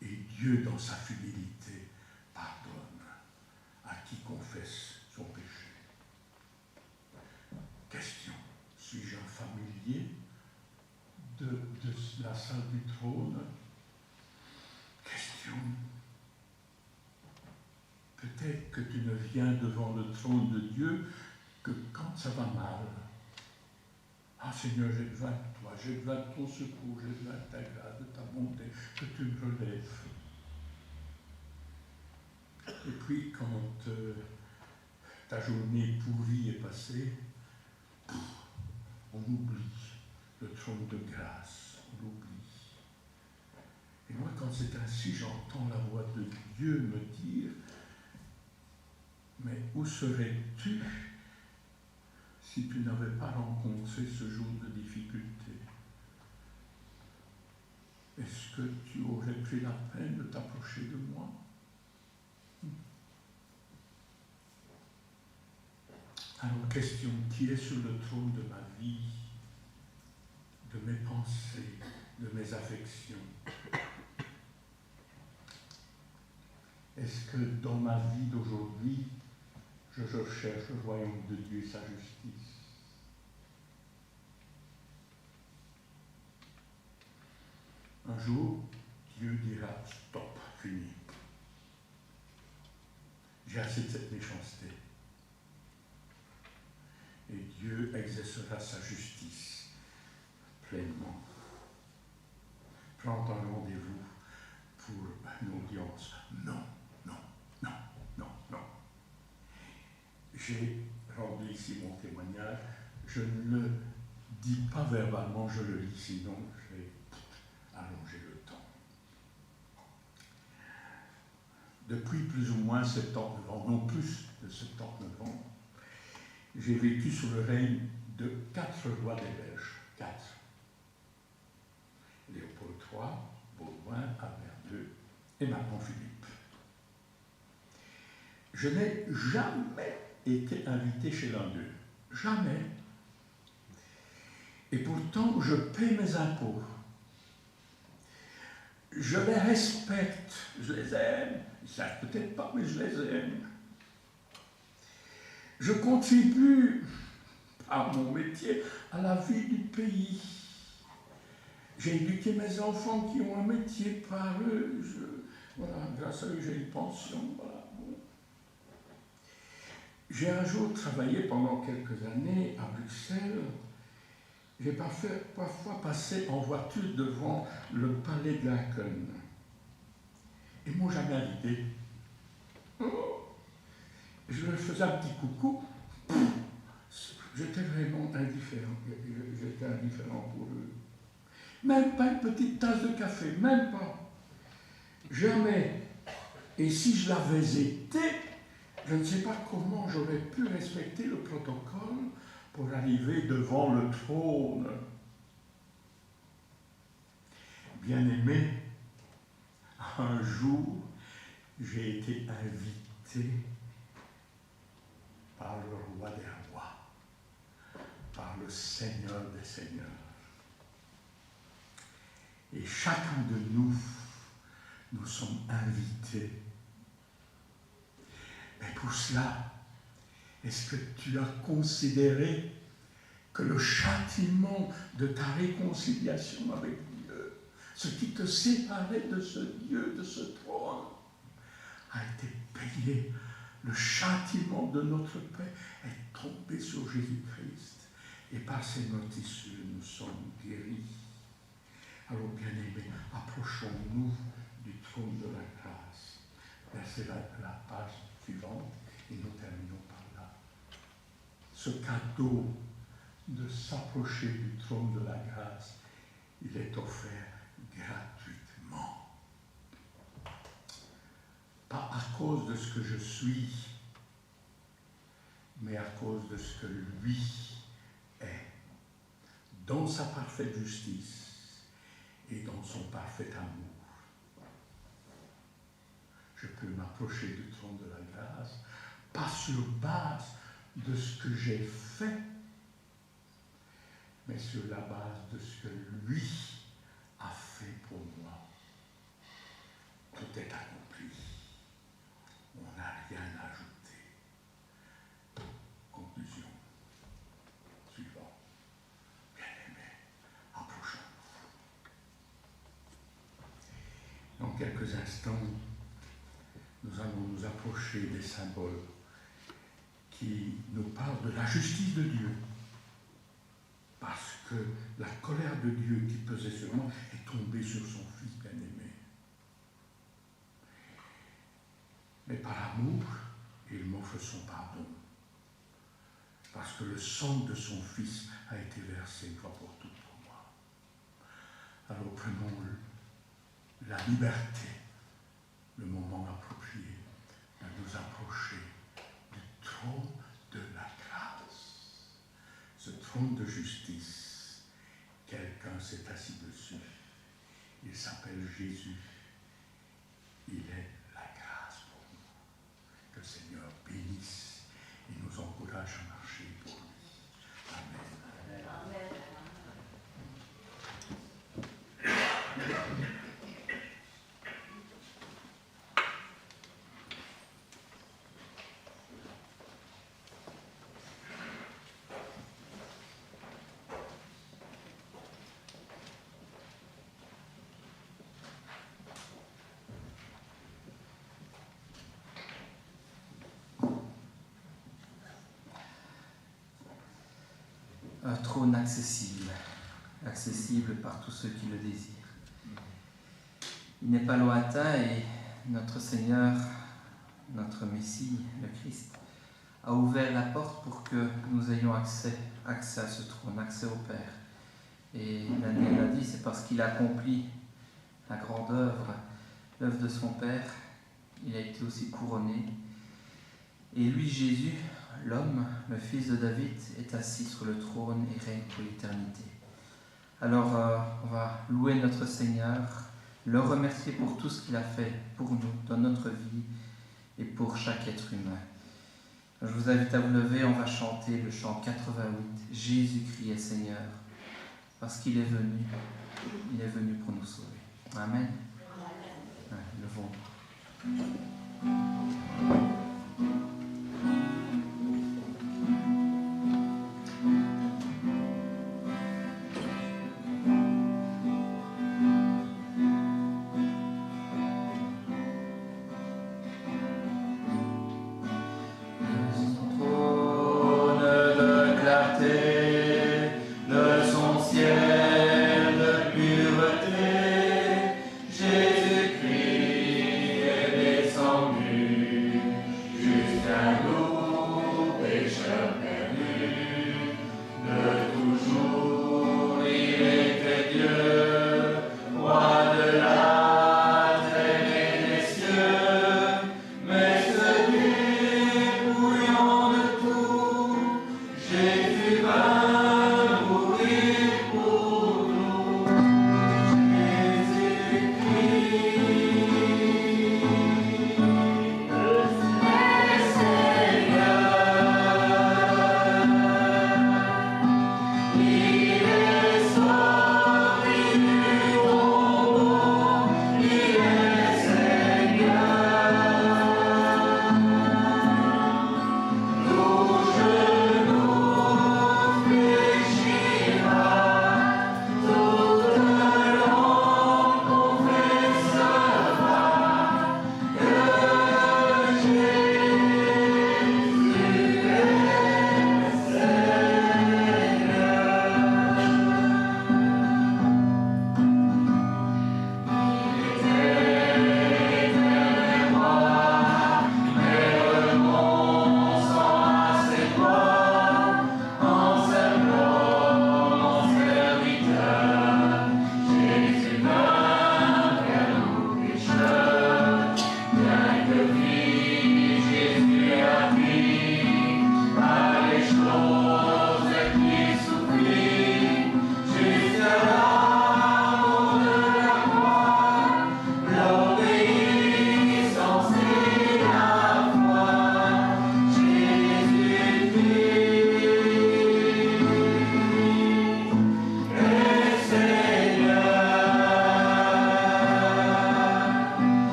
Et Dieu, dans sa fidélité, pardonne à qui confesse son péché. Question, suis-je un familier de la salle du trône? Question, peut-être que tu ne viens devant le trône de Dieu que quand ça va mal. Ah Seigneur, j'ai besoin de toi, j'ai besoin de ton secours, j'ai besoin de ta grâce, de ta bonté, que tu me relèves. Et puis quand ta journée pourrie est passée, on oublie le trône de grâce, on l'oublie. Et moi, quand c'est ainsi, j'entends la voix de Dieu me dire, mais où serais-tu si tu n'avais pas rencontré ce jour de difficulté? Est-ce que tu aurais pris la peine de t'approcher de moi? Alors, question, qui est sur le trône de ma vie, de mes pensées, de mes affections? Est-ce que dans ma vie d'aujourd'hui, je cherche le royaume de Dieu et sa justice? Un jour, Dieu dira stop, fini. J'ai assez de cette méchanceté. Et Dieu exercera sa justice pleinement. Prends un rendez-vous pour une audience. Non, non, non, non, non. J'ai rendu ici mon témoignage. Je ne le dis pas verbalement, je le lis, sinon je vais allonger le temps. Depuis plus ou moins 79 ans, non plus de 79 ans, j'ai vécu sous le règne de 4 rois des Belges. 4. Léopold III, Baudouin, Albert II et maintenant Philippe. Je n'ai jamais été invité chez l'un d'eux. Jamais. Et pourtant, je paie mes impôts. Je les respecte, je les aime. Ils ne savent peut-être pas, mais je les aime. Je contribue par mon métier à la vie du pays. J'ai éduqué mes enfants qui ont un métier par eux. Voilà, grâce à eux, j'ai une pension. Voilà. Bon. J'ai un jour travaillé pendant quelques années à Bruxelles. J'ai parfois passé en voiture devant le palais de Laken. Ils ne m'ont jamais invité. Je leur faisais un petit coucou. J'étais vraiment indifférent. J'étais indifférent pour eux. Même pas une petite tasse de café, même pas. Jamais. Et si je l'avais été, je ne sais pas comment j'aurais pu respecter le protocole pour arriver devant le trône. Bien-aimé, un jour, j'ai été invité par le roi des rois, par le Seigneur des seigneurs. Et chacun de nous sommes invités. Mais pour cela, est-ce que tu as considéré que le châtiment de ta réconciliation avec Dieu, ce qui te séparait de ce Dieu, de ce trône, a été payé? Le châtiment de notre paix est tombé sur Jésus-Christ. Et par ses meurtrissures, nous sommes guéris. Alors, bien-aimés, approchons-nous du trône de la grâce. Versez la page suivante et nous terminons par là. Ce cadeau de s'approcher du trône de la grâce, il est offert gratuitement. Pas à cause de ce que je suis, mais à cause de ce que lui est, dans sa parfaite justice et dans son parfait amour. Je peux m'approcher du trône de la grâce, pas sur base de ce que j'ai fait, mais sur la base de ce que lui a fait pour moi. Tout est accompli. On n'a rien à ajouter. Conclusion. Suivant. Bien-aimés, approchons-nous. Dans quelques instants, nous allons nous approcher des symboles qui nous parlent de la justice de Dieu. Parce que la colère de Dieu qui pesait sur moi est tombée sur son Fils bien-aimé. Mais par amour, il m'offre son pardon. parce que le sang de son Fils a été versé une fois pour toutes pour moi. Alors prenons la liberté, le moment approprié, de nous approcher du trône de la grâce, ce trône de justice. Quelqu'un s'est assis dessus. Il s'appelle Jésus. Il est la grâce pour nous. Que le Seigneur bénisse et nous encourage à marcher pour lui. Amen. Amen. Un trône accessible, accessible par tous ceux qui le désirent. Il n'est pas lointain et notre Seigneur, notre Messie, le Christ, a ouvert la porte pour que nous ayons accès à ce trône, accès au Père. Et Daniel l'a dit, c'est parce qu'il a accompli la grande œuvre, l'œuvre de son Père, il a été aussi couronné. Et lui, Jésus, l'homme, le fils de David, est assis sur le trône et règne pour l'éternité. Alors, on va louer notre Seigneur, le remercier pour tout ce qu'il a fait pour nous, dans notre vie et pour chaque être humain. Je vous invite à vous lever, on va chanter le chant 88, Jésus-Christ est Seigneur, parce qu'il est venu pour nous sauver. Amen. Levons-nous. Jésus-Christ est descendu.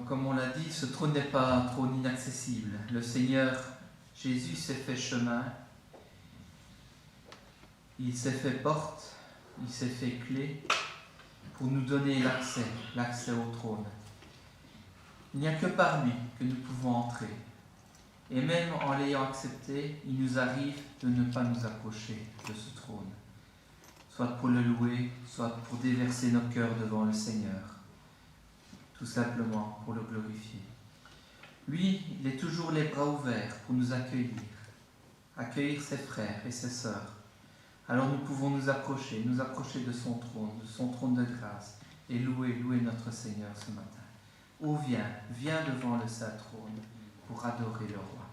comme on l'a dit, ce trône n'est pas un trône inaccessible. Le Seigneur Jésus s'est fait chemin, il s'est fait porte, il s'est fait clé pour nous donner l'accès au trône. Il n'y a que par lui que nous pouvons entrer. Et même en l'ayant accepté, il nous arrive de ne pas nous approcher de ce trône, soit pour le louer, soit pour déverser nos cœurs devant le Seigneur, tout simplement pour le glorifier. Lui, il est toujours les bras ouverts pour nous accueillir ses frères et ses sœurs. Alors nous pouvons nous approcher de son trône de grâce, et louer notre Seigneur ce matin. Oh, viens devant le saint trône pour adorer le roi.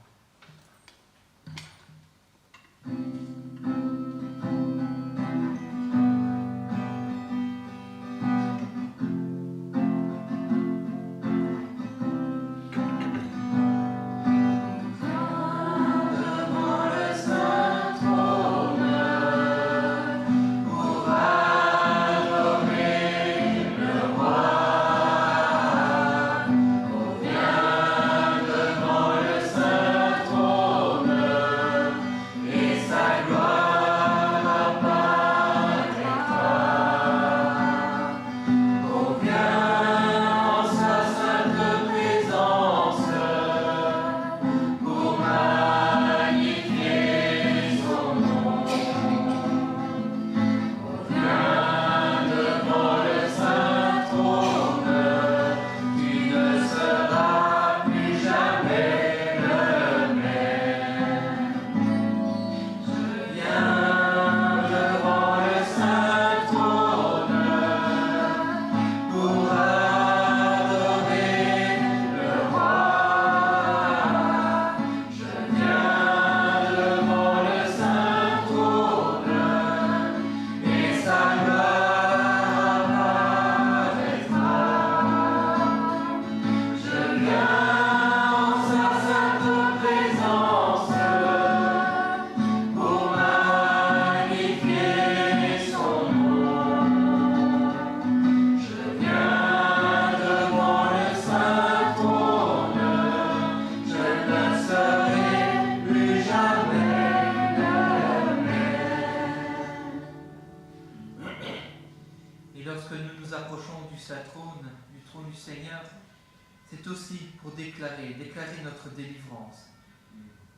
C'est aussi pour déclarer notre délivrance.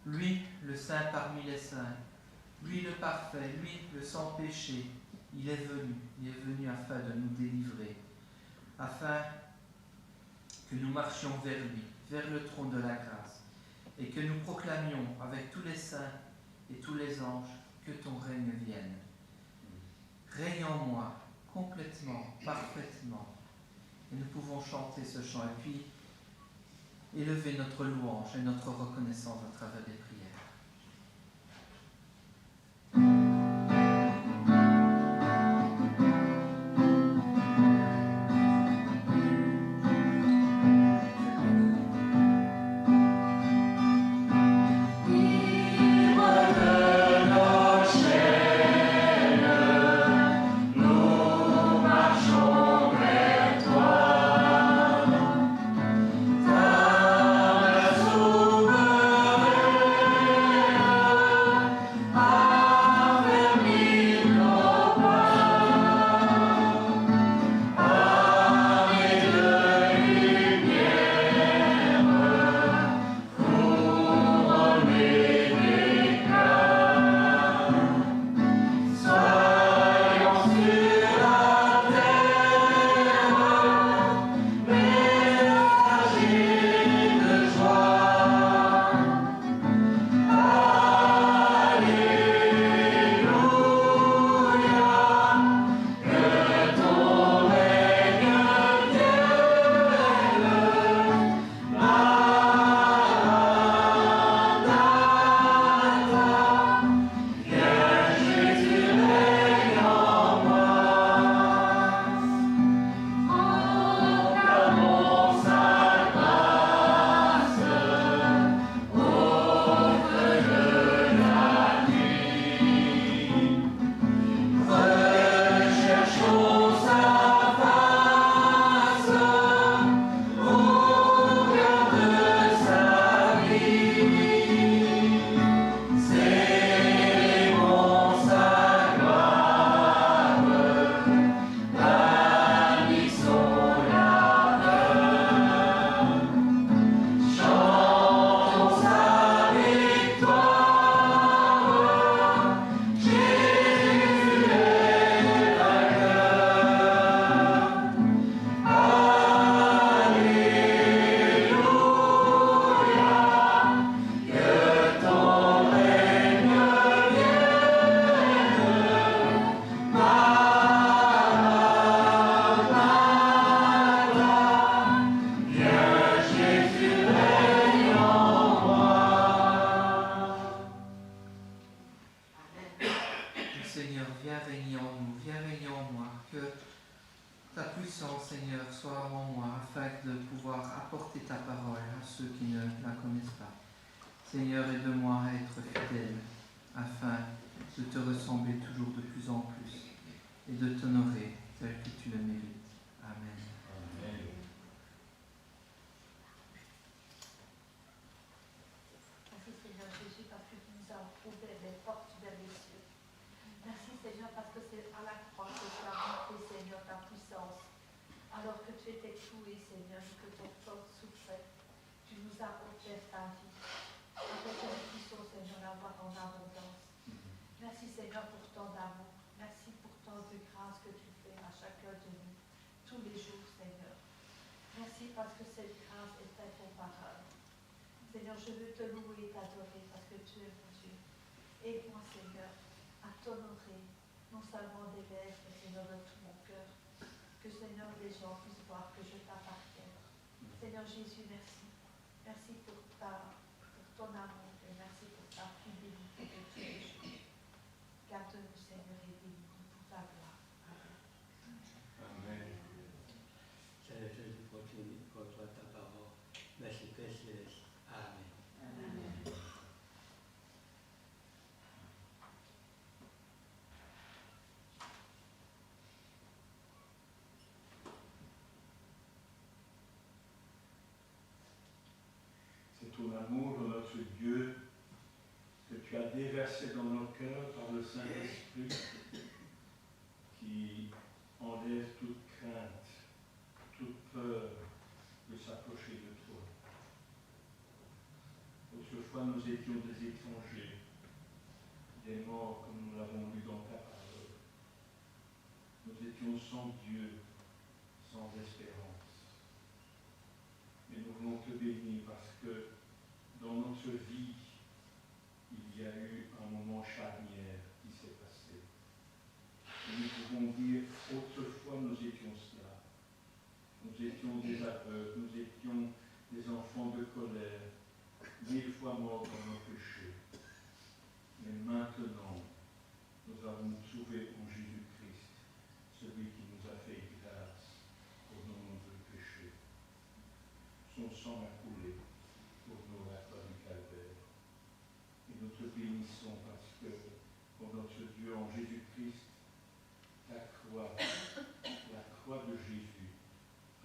Lui, le saint parmi les saints, lui le parfait, lui le sans péché, il est venu afin de nous délivrer, afin que nous marchions vers lui, vers le trône de la grâce, et que nous proclamions avec tous les saints et tous les anges que ton règne vienne. Règne en moi, complètement, parfaitement. Et nous pouvons chanter ce chant et puis élever notre louange et notre reconnaissance à travers les prières. Souverain encore en moi afin de pouvoir apporter ta parole à ceux qui ne la connaissent pas. Seigneur, aide-moi à être fidèle afin de te ressembler toujours de plus en plus et de t'honorer tel que tu le mérites. Amen. Amen. Merci Seigneur Jésus parce que tu nous as ouvert les portes vers les cieux. Merci Seigneur parce que c'est à la croix que tu as montré Seigneur ta puissance. Alors que tu étais cloué Seigneur et que ton corps souffrait, tu nous as offert ta vie. Afin que nous puissions Seigneur l'avoir en abondance. Merci Seigneur pour tant d'amour. Merci pour tant de grâce que tu fais à chacun de nous tous les jours Seigneur. Merci parce que cette grâce est incomparable. Seigneur, je veux te louer et t'adorer parce que tu es mon Dieu. Aide-moi, Seigneur, à t'honorer, non seulement des lèvres, mais Seigneur, de tout mon cœur. Que, Seigneur, les gens puissent voir que je t'appartiens. Seigneur Jésus, merci. Merci pour ton amour et merci pour ta fidélité de tous les jours. Garde-nous, Seigneur, et bénis-nous pour ta gloire. Amen. Amen. Seigneur Jésus, continue pour toi ta parole. Merci précieuse. Amen. Amen. C'est ton amour, notre Dieu, que tu as déversé dans nos cœurs par le Saint-Esprit, qui enlève toute crainte, toute peur de s'approcher de toi. Autrefois, nous étions des étrangers, des morts, comme nous l'avons lu dans ta parole. Nous étions sans Dieu, sans espérance. Mais nous voulons te bénir parce que dans notre vie, il y a eu un moment charnière qui s'est passé. Et nous pouvons dire, autrefois nous étions cela. Nous étions des aveugles, nous étions des enfants de colère, 1000 fois morts dans nos péchés. Mais maintenant, nous avons trouvé en Jésus-Christ celui qui nous a fait grâce pour nos nombreux péchés. Son sang a coulé pour nous à la croix du Calvaire. Et nous te bénissons parce que pour notre Dieu en Jésus-Christ, la croix de Jésus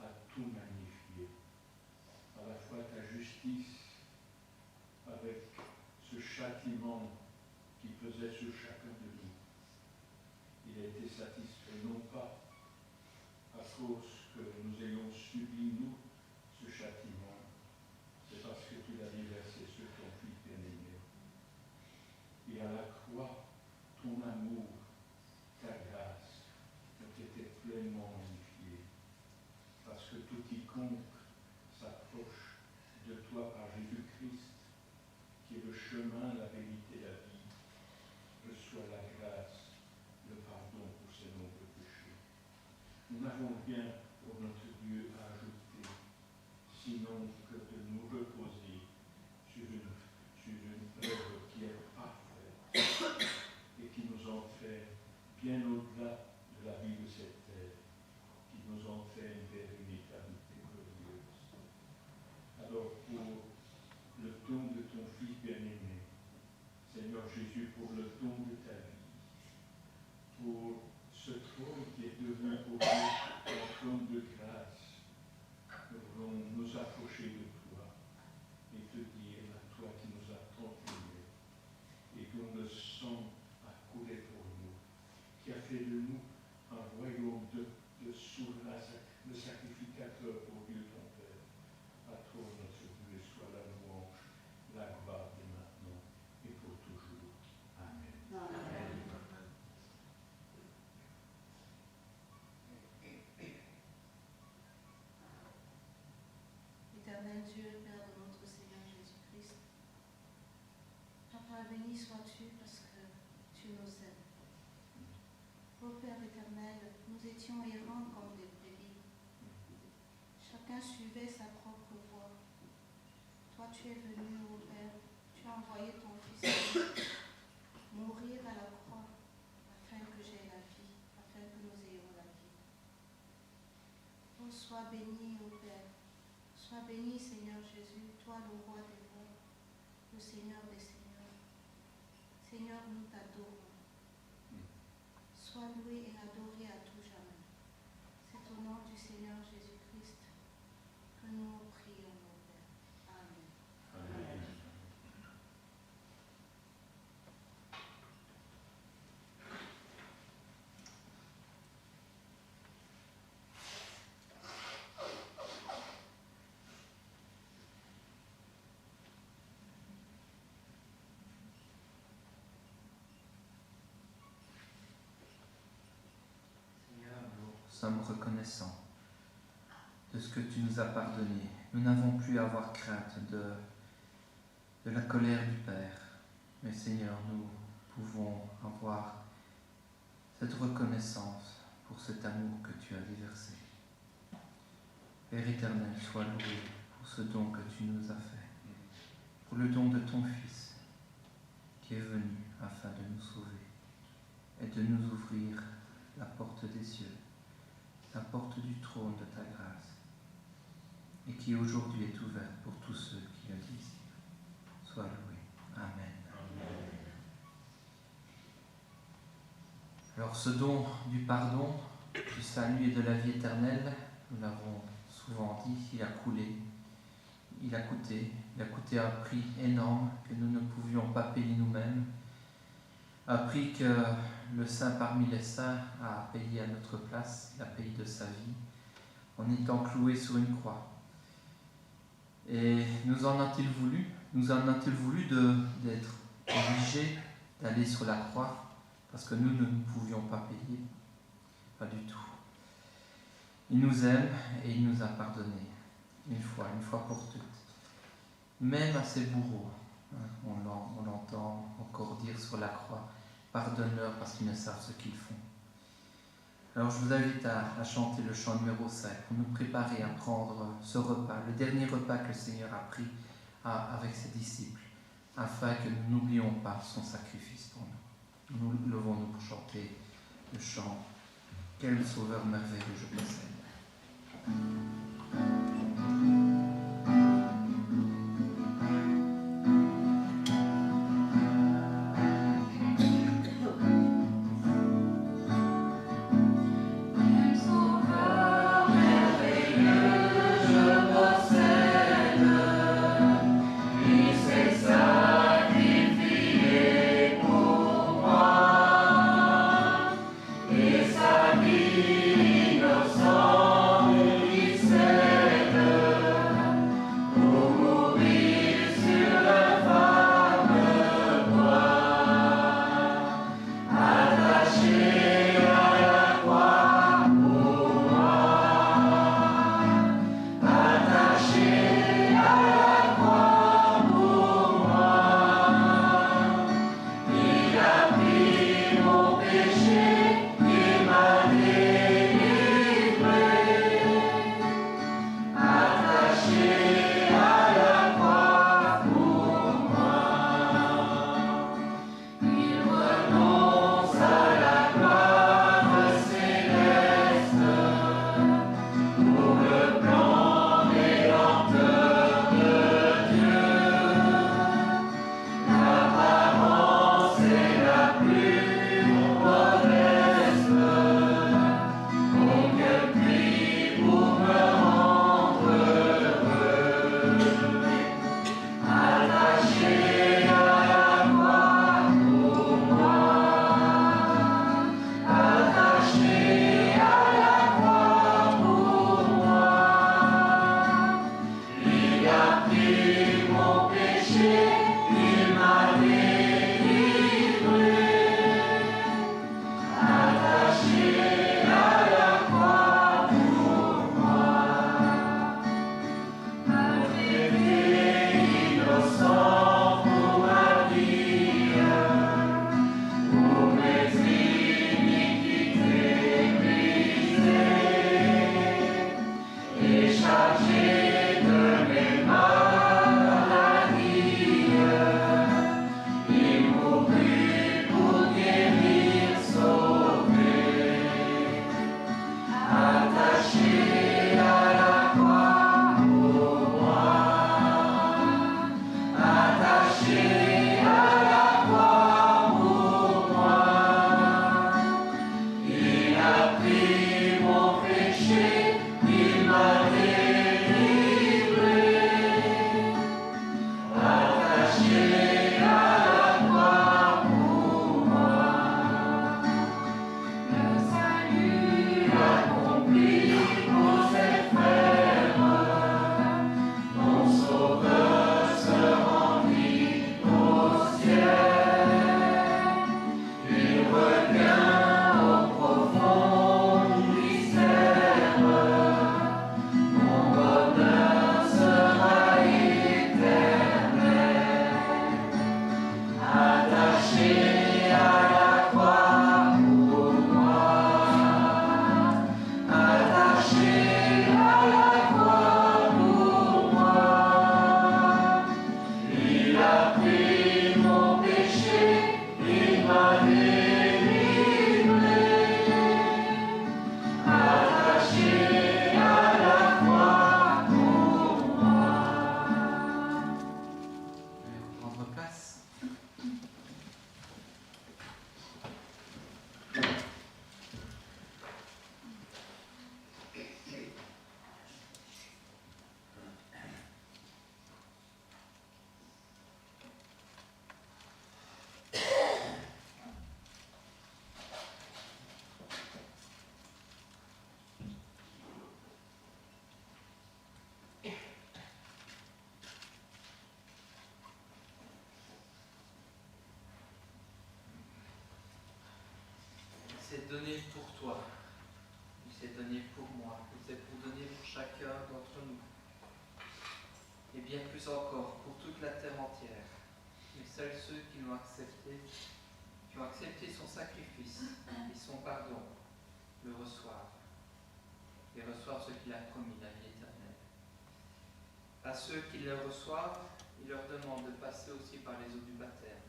a tout magnifié. À la fois ta justice avec ce châtiment qui pesait sur chacun de nous. Il a été satisfait non pas à cause que nous ayons subi, nous, ce châtiment, c'est parce que tu l'as déversé sur ton Fils bien-aimé. Et à la croix, ton amour, ta grâce ont été pleinement magnifiés. Parce que tout quiconque s'approche de toi par Jésus-Christ, qui est le chemin, la vérité, la vie, reçoit la grâce, le pardon pour ses nombreux péchés. Nous n'avons rien pour notre Dieu à ajouter, sinon que de nous reposer sur une œuvre qui est parfaite et qui nous entraîne bien au-delà de la vie de cette terre, qui nous entraîne vers une éternité glorieuse. Alors pour le don de ton Fils bien-aimé, Seigneur Jésus, pour le don de ta vie, pour ce trône qui est devenu pour nous un trône de grâce, nous voulons nous approcher de toi et te dire à toi qui nous as tant aimés et dont le sang a coulé pour nous, qui a fait de nous un royaume de souverains, de sacrificateurs pour Dieu ton Père. À toi, notre Dieu, soit la louange, la gloire dès maintenant et pour toujours. Amen. Amen. Éternel Dieu, Père de notre Seigneur Jésus-Christ, Papa, béni sois-tu parce que tu nous aimes. Ô Père éternel, nous étions errants comme des brebis. Chacun suivait sa propre voie. Toi, tu es venu, ô Père, tu as envoyé ton Fils mourir à la croix afin que j'aie la vie, afin que nous ayons la vie. Ô sois béni, ô Père. Sois béni, Seigneur Jésus, toi le roi des rois, le Seigneur des seigneurs. Seigneur, nous t'adorons. Sois loué et adoré à tout jamais. C'est au nom du Seigneur Jésus-Christ que nous prions, ô Père. Amen. Seigneur, nous sommes reconnaissants de ce que tu nous as pardonné. Nous n'avons plus à avoir crainte de la colère du Père. Mais Seigneur, nous pouvons avoir cette reconnaissance pour cet amour que tu as déversé. Père éternel, sois loué pour ce don que tu nous as fait, pour le don de ton Fils qui est venu afin de nous sauver et de nous ouvrir la porte des cieux, la porte du trône de ta grâce, et qui aujourd'hui est ouverte pour tous ceux qui le désirent. Sois loué. Amen. Alors ce don du pardon, du salut et de la vie éternelle, nous l'avons souvent dit, il a coulé, il a coûté un prix énorme que nous ne pouvions pas payer nous-mêmes, un prix que le Saint parmi les saints a payé à notre place, il a payé de sa vie, en étant cloué sur une croix. Et nous en a-t-il voulu d'être obligés d'aller sur la croix parce que nous ne pouvions pas payer? Pas du tout. Il nous aime et il nous a pardonné une fois pour toutes. Même à ses bourreaux, on l'entend encore dire sur la croix, pardonne-leur parce qu'ils ne savent ce qu'ils font. Alors je vous invite à chanter le chant numéro 5 pour nous préparer à prendre ce repas, le dernier repas que le Seigneur a pris avec ses disciples, afin que nous n'oublions pas son sacrifice pour nous. Nous levons-nous pour chanter le chant « Quel sauveur merveilleux je possède ». Innocent. donné pour toi, il s'est donné pour moi, il s'est donné pour chacun d'entre nous. Et bien plus encore, pour toute la terre entière. Mais seuls ceux qui l'ont accepté, qui ont accepté son sacrifice et son pardon, le reçoivent. Et reçoivent ce qu'il a promis, la vie éternelle. À ceux qui le reçoivent, il leur demande de passer aussi par les eaux du baptême,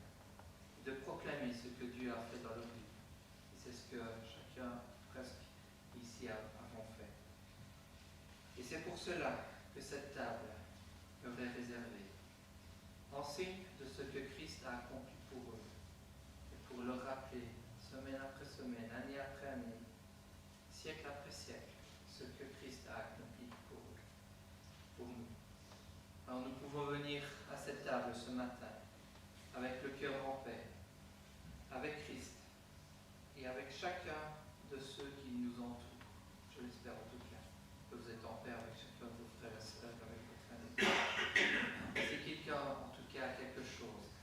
de proclamer ce que Dieu a fait dans leur vie. Et c'est ce que chacun, presque ici, avons fait. Et c'est pour cela que cette table leur est réservée, en signe de ce que Christ a accompli pour eux, et pour leur rappeler, semaine après semaine, année après année, siècle après siècle, ce que Christ a accompli pour eux, pour nous. Alors nous pouvons venir à cette table ce matin, avec le cœur en paix, avec Christ, et avec chacun de ceux qui nous entourent. Je l'espère en tout cas, que vous êtes en paix avec chacun de vos frères et sœurs, avec votre ami. Si quelqu'un, en tout cas, a quelque chose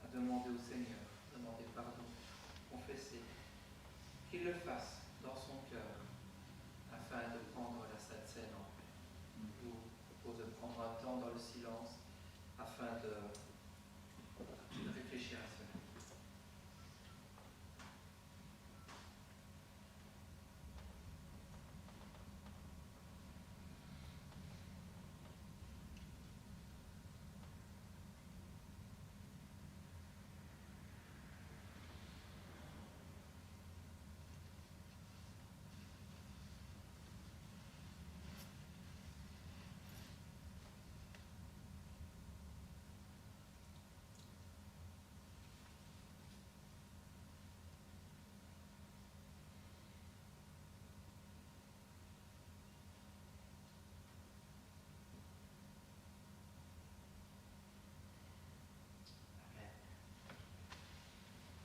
à demander au Seigneur, demander pardon, confesser, qu'il le fasse dans son cœur, afin de prendre la Sainte Seine en paix. Je vous propose de prendre un temps dans le silence, afin de réfléchir à cela.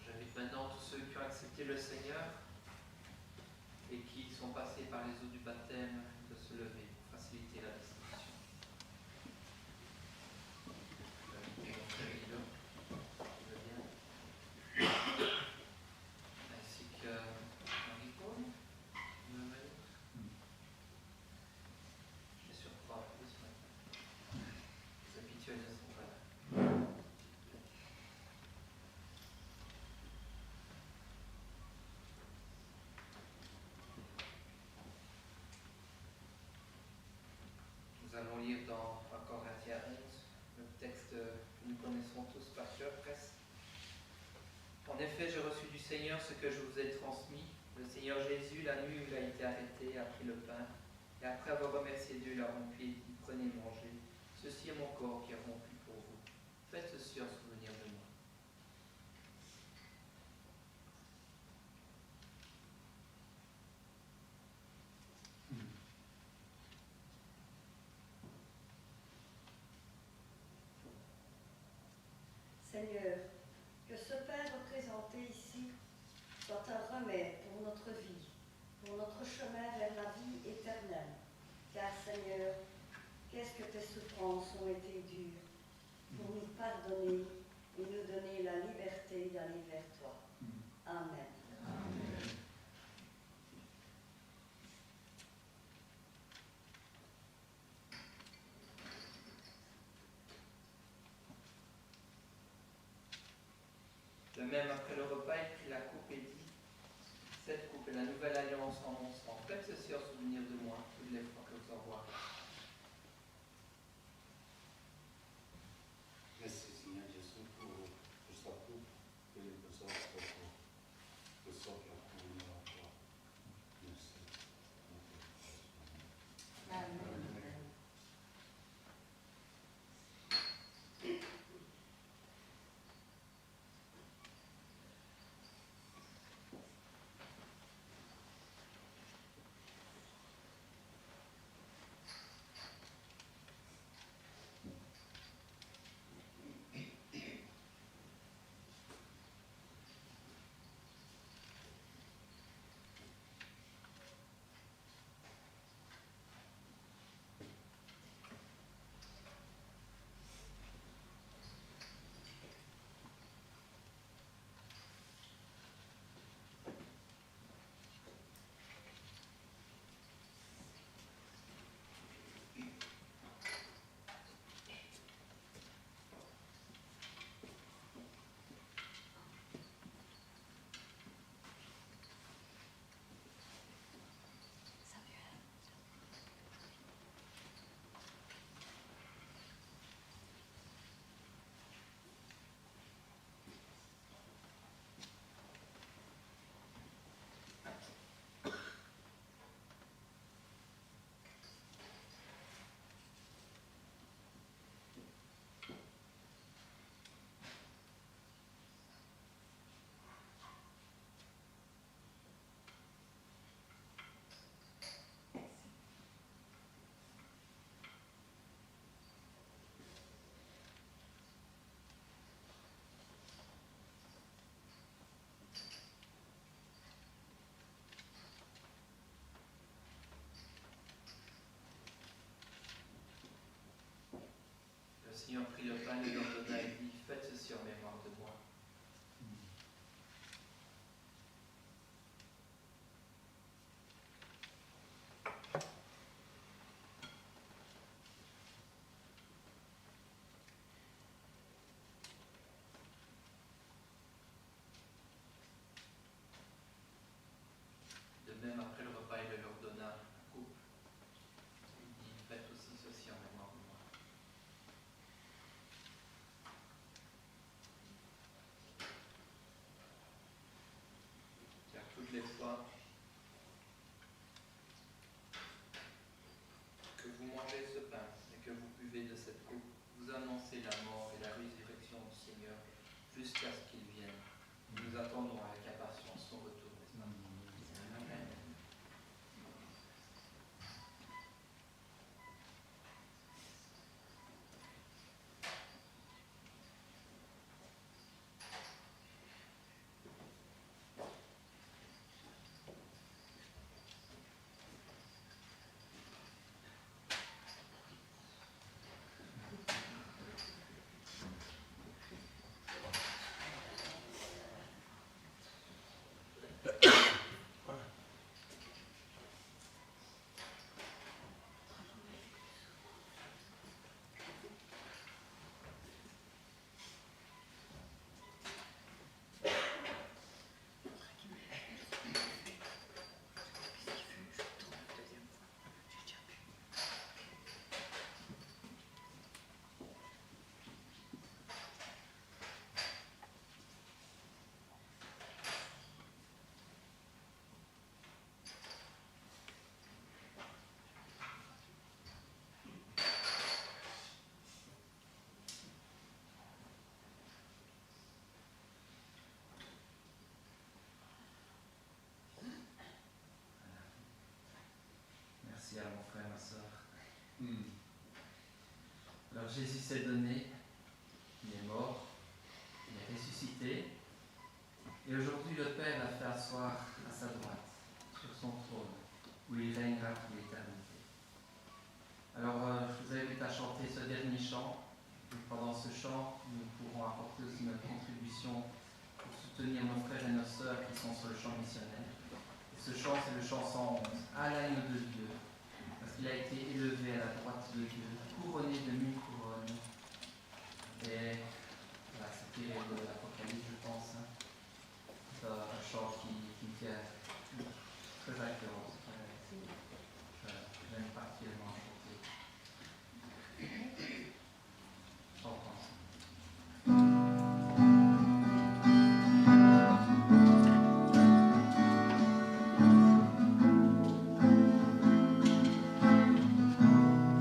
J'invite maintenant tous ceux qui ont accepté le Seigneur et qui sont passés par les eaux du baptême de se lever pour faciliter la distribution. J'invite mon frère Guido, qui veut bien, ainsi que Marie-Paul, qui veut venir. Je les surprends un peu ce matin. Les habituels ne sont pas là. Nous allons lire dans 1 Corinthiens 11, le texte que nous connaissons tous par cœur presque. En effet, j'ai reçu du Seigneur ce que je vous ai transmis. Le Seigneur Jésus, la nuit où il a été arrêté, a pris le pain, et après avoir remercié Dieu, il a rompu et dit, prenez, mangez. Ceci est mon corps qui est rompu pour vous. Faites ceci en souvenir de moi. Seigneur, que ce pain représenté ici soit un remède pour notre vie, pour notre chemin vers la vie éternelle. Car Seigneur, qu'est-ce que tes souffrances ont été dures pour nous pardonner et nous donner la liberté d'aller vers toi. Amen. Amen. De même, après le repas, il prit la coupe et dit, cette coupe est la nouvelle alliance en mon sang. Faites ceci en souvenir de moi, toutes les fois que vous en boirez. Merci Seigneur Jésus pour sa coupe et pour sa coupe, pour ça qui a couru en toi. Merci. Amen. Seigneur prit le pain et leur donna et dit, faites ceci en mémoire de moi. De même, après le repas, il leur donna la coupe. Il dit, faites aussi ceci en mémoire de moi. Car toutes les fois que vous mangez ce pain et que vous buvez de cette coupe, vous annoncez la mort et la résurrection du Seigneur jusqu'à ce qu'il vienne. Nous attendons avec impatience son retour, n'est-ce pas? Amen. Merci à mon frère, ma soeur. Alors Jésus s'est donné, il est mort, il est ressuscité, et aujourd'hui le Père l'a fait asseoir à sa droite, sur son trône, où il règnera pour l'éternité. Alors je vous invite à chanter ce dernier chant, et pendant ce chant, nous pourrons apporter aussi notre contribution pour soutenir nos frères et nos sœurs qui sont sur le champ missionnaire. Et ce chant, c'est le chant 111, à l'agneau de Dieu. Parce qu'il a été élevé à la droite de Dieu, couronné de 1000 couronnes. Et voilà, c'était l'Apocalypse, je pense. Hein. C'est un chant qui me tient très à cœur. J'aime particulièrement chanter. Chantons. À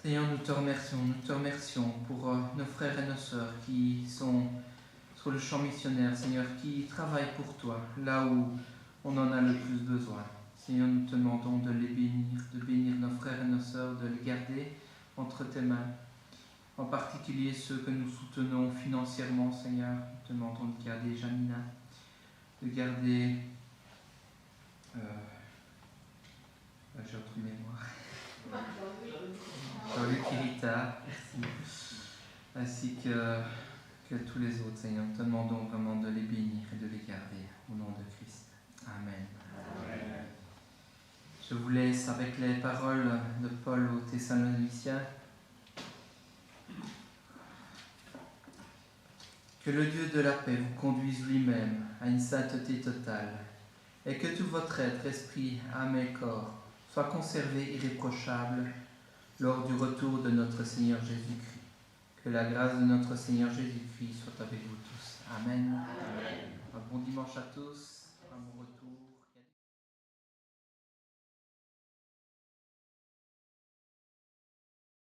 Seigneur, nous te remercions pour nos frères et nos sœurs qui sont sur le champ missionnaire, Seigneur, qui travaillent pour toi, là où on en a le plus besoin. Seigneur, nous te demandons de les bénir, de bénir nos frères et nos sœurs, de les garder entre tes mains. En particulier ceux que nous soutenons financièrement, Seigneur. Nous te demandons de garder Janina, de garder... j'ai autre mémoire. Jean-Luc Irita, ainsi que tous les autres, Seigneur. Nous te demandons vraiment de les bénir et de les garder au nom de Christ. Amen. Amen. Je vous laisse avec les paroles de Paul aux Thessaloniciens. Que le Dieu de la paix vous conduise lui-même à une sainteté totale, et que tout votre être, esprit, âme et corps soit conservé irréprochable lors du retour de notre Seigneur Jésus-Christ. Que la grâce de notre Seigneur Jésus-Christ soit avec vous tous. Amen. Amen. Un bon dimanche à tous. Amoureux.